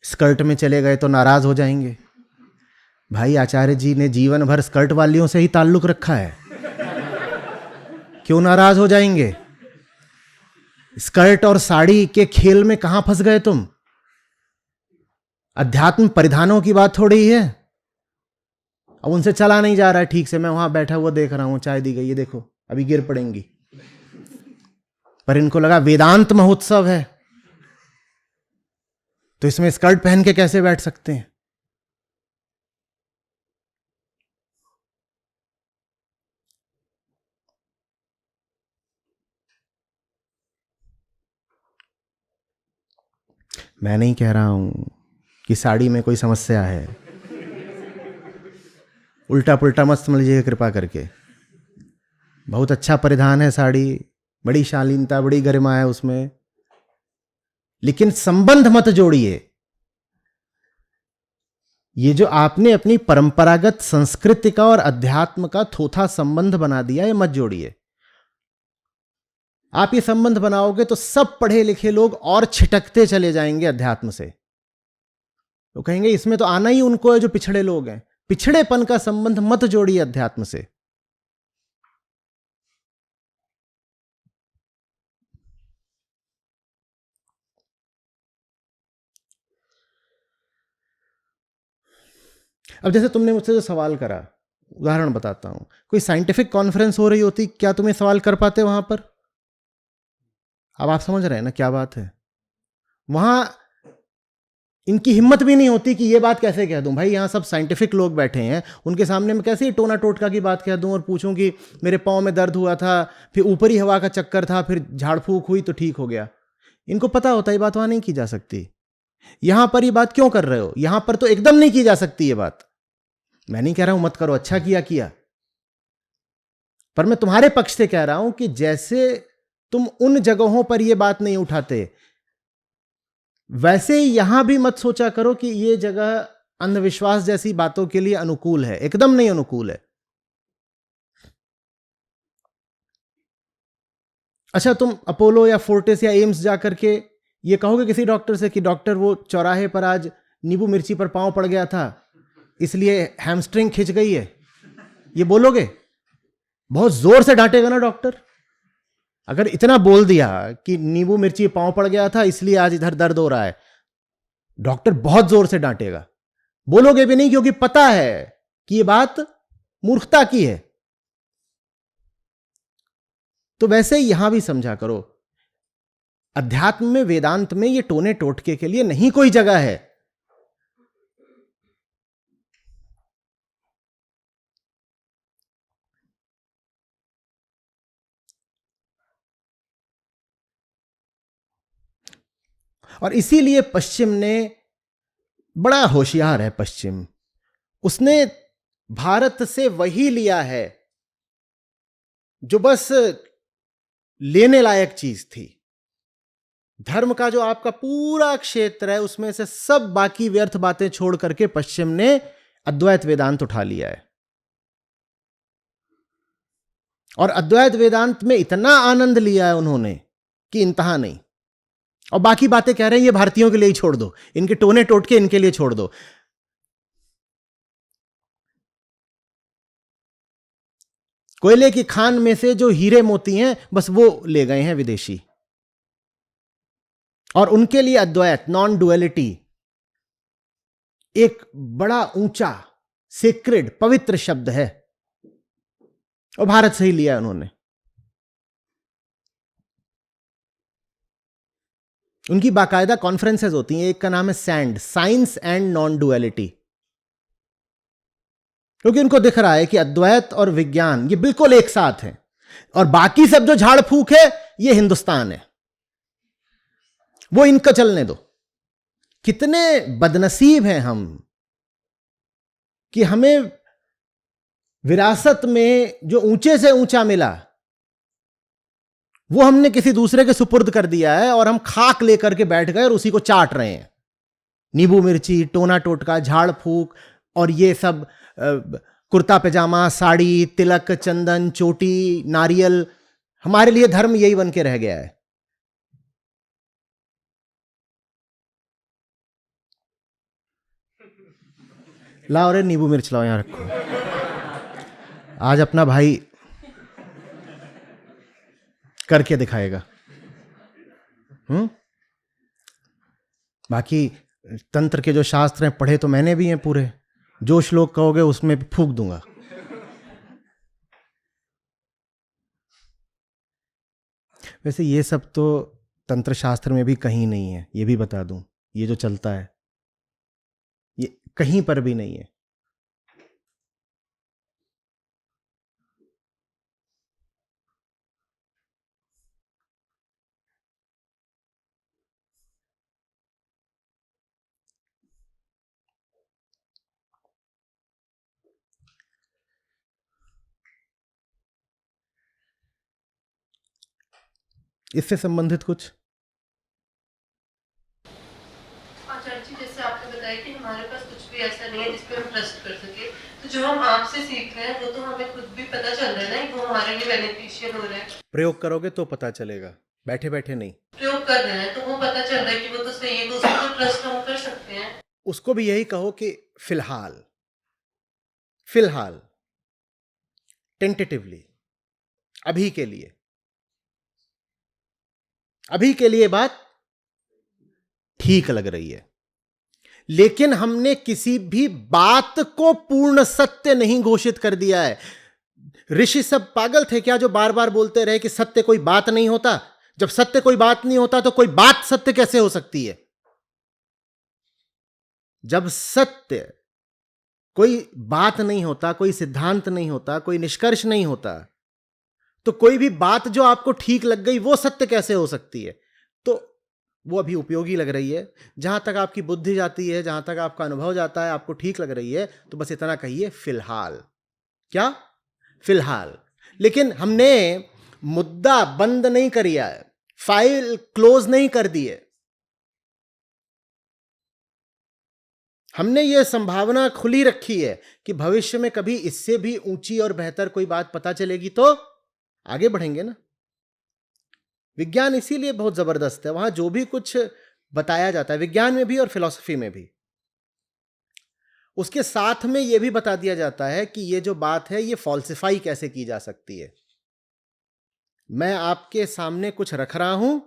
स्कर्ट में चले गए तो नाराज हो जाएंगे। भाई, आचार्य जी ने जीवन भर स्कर्ट वालियों से ही ताल्लुक रखा है, क्यों नाराज हो जाएंगे? स्कर्ट और साड़ी के खेल में कहां फंस गए तुम? अध्यात्म परिधानों की बात थोड़ी है। अब उनसे चला नहीं जा रहा है ठीक से। मैं वहां बैठा हुआ देख रहा हूं, चाय दी गई, ये देखो अभी गिर पड़ेंगी। पर इनको लगा वेदांत महोत्सव है, तो इसमें स्कर्ट पहन के कैसे बैठ सकते हैं? मैं नहीं कह रहा हूं कि साड़ी में कोई समस्या है, उल्टा पुल्टा मत समझ लीजिएगा कृपा करके। बहुत अच्छा परिधान है साड़ी, बड़ी शालीनता, बड़ी गरिमा है उसमें, लेकिन संबंध मत जोड़िए। ये जो आपने अपनी परंपरागत संस्कृति का और अध्यात्म का थोथा संबंध बना दिया, ये मत जोड़िए। आप ये संबंध बनाओगे तो सब पढ़े लिखे लोग और छिटकते चले जाएंगे अध्यात्म से। तो कहेंगे इसमें तो आना ही उनको है जो पिछड़े लोग हैं। पिछड़ेपन का संबंध मत जोड़िए अध्यात्म से। अब जैसे तुमने मुझसे जो सवाल करा, उदाहरण बताता हूं। कोई साइंटिफिक कॉन्फ्रेंस हो रही होती, क्या तुम ये सवाल कर पाते वहां पर? अब आप समझ रहे हैं ना क्या बात है। वहां इनकी हिम्मत भी नहीं होती कि ये बात कैसे कह दूं। भाई, यहां सब साइंटिफिक लोग बैठे हैं, उनके सामने मैं कैसे टोना टोटका की बात कह दूं और पूछूं कि मेरे पांव में दर्द हुआ था, फिर ऊपरी हवा का चक्कर था, फिर झाड़ फूक हुई तो ठीक हो गया। इनको पता होता है ये बात वहां नहीं की जा सकती। यहां पर ये बात क्यों कर रहे हो? यहां पर तो एकदम नहीं की जा सकती ये बात। मैं नहीं कह रहा हूं मत करो, अच्छा किया, पर मैं तुम्हारे पक्ष से कह रहा हूं कि जैसे तुम उन जगहों पर यह बात नहीं उठाते, वैसे ही यहां भी मत सोचा करो कि यह जगह अंधविश्वास जैसी बातों के लिए अनुकूल है। एकदम नहीं अनुकूल है। अच्छा, तुम अपोलो या फोर्टिस या एम्स जाकर के ये कहोगे किसी डॉक्टर से कि डॉक्टर, वो चौराहे पर आज नींबू मिर्ची पर पांव पड़ गया था, इसलिए हैमस्ट्रिंग खिंच गई है, ये बोलोगे? बहुत जोर से डांटेगा ना डॉक्टर। अगर इतना बोल दिया कि नींबू मिर्ची पांव पड़ गया था इसलिए आज इधर दर्द हो रहा है, डॉक्टर बहुत जोर से डांटेगा। बोलोगे भी नहीं, क्योंकि पता है कि यह बात मूर्खता की है। तो वैसे ही यहां भी समझा करो, अध्यात्म में, वेदांत में ये टोने टोटके के लिए नहीं कोई जगह है। और इसीलिए पश्चिम ने, बड़ा होशियार है पश्चिम, उसने भारत से वही लिया है जो बस लेने लायक चीज थी। धर्म का जो आपका पूरा क्षेत्र है, उसमें से सब बाकी व्यर्थ बातें छोड़ करके पश्चिम ने अद्वैत वेदांत उठा लिया है। और अद्वैत वेदांत में इतना आनंद लिया है उन्होंने कि इंतहा नहीं। और बाकी बातें कह रहे हैं ये भारतीयों के लिए ही छोड़ दो, इनके टोने टोटके इनके लिए छोड़ दो। कोयले की खान में से जो हीरे मोती हैं, बस वो ले गए हैं विदेशी। और उनके लिए अद्वैत, नॉन डुअलिटी, एक बड़ा ऊंचा, सेक्रेड, पवित्र शब्द है। और भारत से ही लिया उन्होंने। उनकी बाकायदा कॉन्फ्रेंसेस होती हैं, एक का नाम है sand, science and non duality, क्योंकि उनको दिख रहा है कि अद्वैत और विज्ञान ये बिल्कुल एक साथ हैं, और बाकी सब जो झाड़ फूक है ये हिंदुस्तान है, वो इनका चलने दो। कितने बदनसीब हैं हम कि हमें विरासत में जो ऊंचे से ऊंचा मिला वो हमने किसी दूसरे के सुपुर्द कर दिया है और हम खाक लेकर के बैठ गए और उसी को चाट रहे हैं। नींबू मिर्ची, टोना टोटका, झाड़ फूक और ये सब कुर्ता पैजामा, साड़ी, तिलक, चंदन, चोटी, नारियल, हमारे लिए धर्म यही बन के रह गया है। लाओ रे नींबू मिर्च लाओ, यहां रखो। आज अपना भाई करके दिखाएगा। बाकी तंत्र के जो शास्त्र हैं पढ़े तो मैंने भी हैं पूरे, जो श्लोक कहोगे उसमें फूंक दूंगा। वैसे ये सब तो तंत्र शास्त्र में भी कहीं नहीं है, ये भी बता दूं। ये जो चलता है ये कहीं पर भी नहीं है। इससे संबंधित कुछ? आचार्य जी, जैसे आपने बताया कि हमारे पास कुछ भी ऐसा नहीं है जिस पे हम ट्रस्ट कर सके, तो जो हम आपसे सीख रहे हैं वो तो हमें खुद भी पता चल रहा है ना, वो हमारे लिए बेनिफिशियल हो रहा है। प्रयोग करोगे तो पता चलेगा, बैठे बैठे नहीं। प्रयोग कर रहे हैं तो वो पता चल रहा है कि वो तो सही है, तो उसको तो ट्रस्ट हम कर सकते हैं। उसको भी यही कहो कि फिलहाल फिलहाल टेंटेटिवली, अभी के लिए बात ठीक लग रही है, लेकिन हमने किसी भी बात को पूर्ण सत्य नहीं घोषित कर दिया है। ऋषि सब पागल थे क्या जो बार बार बोलते रहे कि सत्य कोई बात नहीं होता? जब सत्य कोई बात नहीं होता तो कोई बात सत्य कैसे हो सकती है? जब सत्य कोई बात नहीं होता, कोई सिद्धांत नहीं होता, कोई निष्कर्ष नहीं होता, तो कोई भी बात जो आपको ठीक लग गई वो सत्य कैसे हो सकती है? तो वो अभी उपयोगी लग रही है। जहां तक आपकी बुद्धि जाती है, जहां तक आपका अनुभव जाता है, आपको ठीक लग रही है, तो बस इतना कहिए फिलहाल। क्या? फिलहाल। लेकिन हमने मुद्दा बंद नहीं किया है, फाइल क्लोज नहीं कर दी है। हमने ये संभावना खुली रखी है कि भविष्य में कभी इससे भी ऊंची और बेहतर कोई बात पता चलेगी तो आगे बढ़ेंगे ना। विज्ञान इसीलिए बहुत जबरदस्त है, वहां जो भी कुछ बताया जाता है, विज्ञान में भी और फिलॉसफी में भी, उसके साथ में यह भी बता दिया जाता है कि यह जो बात है यह फॉल्सिफाई कैसे की जा सकती है। मैं आपके सामने कुछ रख रहा हूं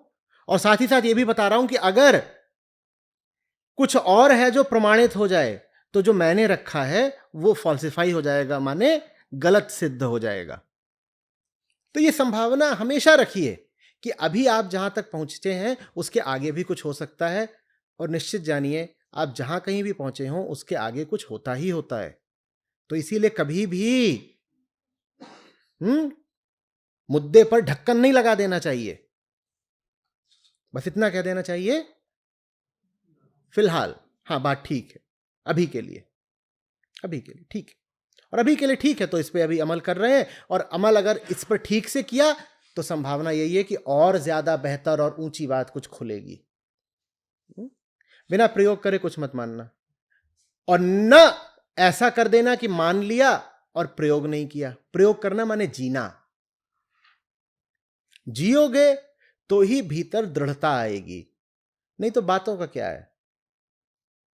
और साथ ही साथ यह भी बता रहा हूं कि अगर कुछ और है जो प्रमाणित हो जाए तो जो मैंने रखा है वो फॉल्सिफाई हो जाएगा, माने गलत सिद्ध हो जाएगा। तो यह संभावना हमेशा रखिए कि अभी आप जहां तक पहुंचते हैं उसके आगे भी कुछ हो सकता है, और निश्चित जानिए आप जहां कहीं भी पहुंचे हो उसके आगे कुछ होता ही होता है। तो इसीलिए कभी भी मुद्दे पर ढक्कन नहीं लगा देना चाहिए, बस इतना कह देना चाहिए फिलहाल हाँ बात ठीक है, अभी के लिए ठीक है, और अभी के लिए ठीक है तो इस पे अभी अमल कर रहे हैं, और अमल अगर इस पर ठीक से किया तो संभावना यही है कि और ज्यादा बेहतर और ऊंची बात कुछ खुलेगी। बिना प्रयोग करे कुछ मत मानना, और न ऐसा कर देना कि मान लिया और प्रयोग नहीं किया। प्रयोग करना माने जीना। जियोगे तो ही भीतर दृढ़ता आएगी, नहीं तो बातों का क्या है?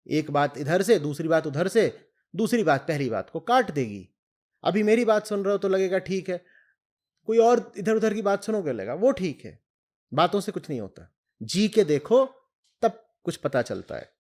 एक बात इधर से, दूसरी बात उधर से, दूसरी बात पहली बात को काट देगी। अभी मेरी बात सुन रहे हो तो लगेगा ठीक है, कोई और इधर उधर की बात सुनोगे लगेगा वो ठीक है। बातों से कुछ नहीं होता, जी के देखो तब कुछ पता चलता है।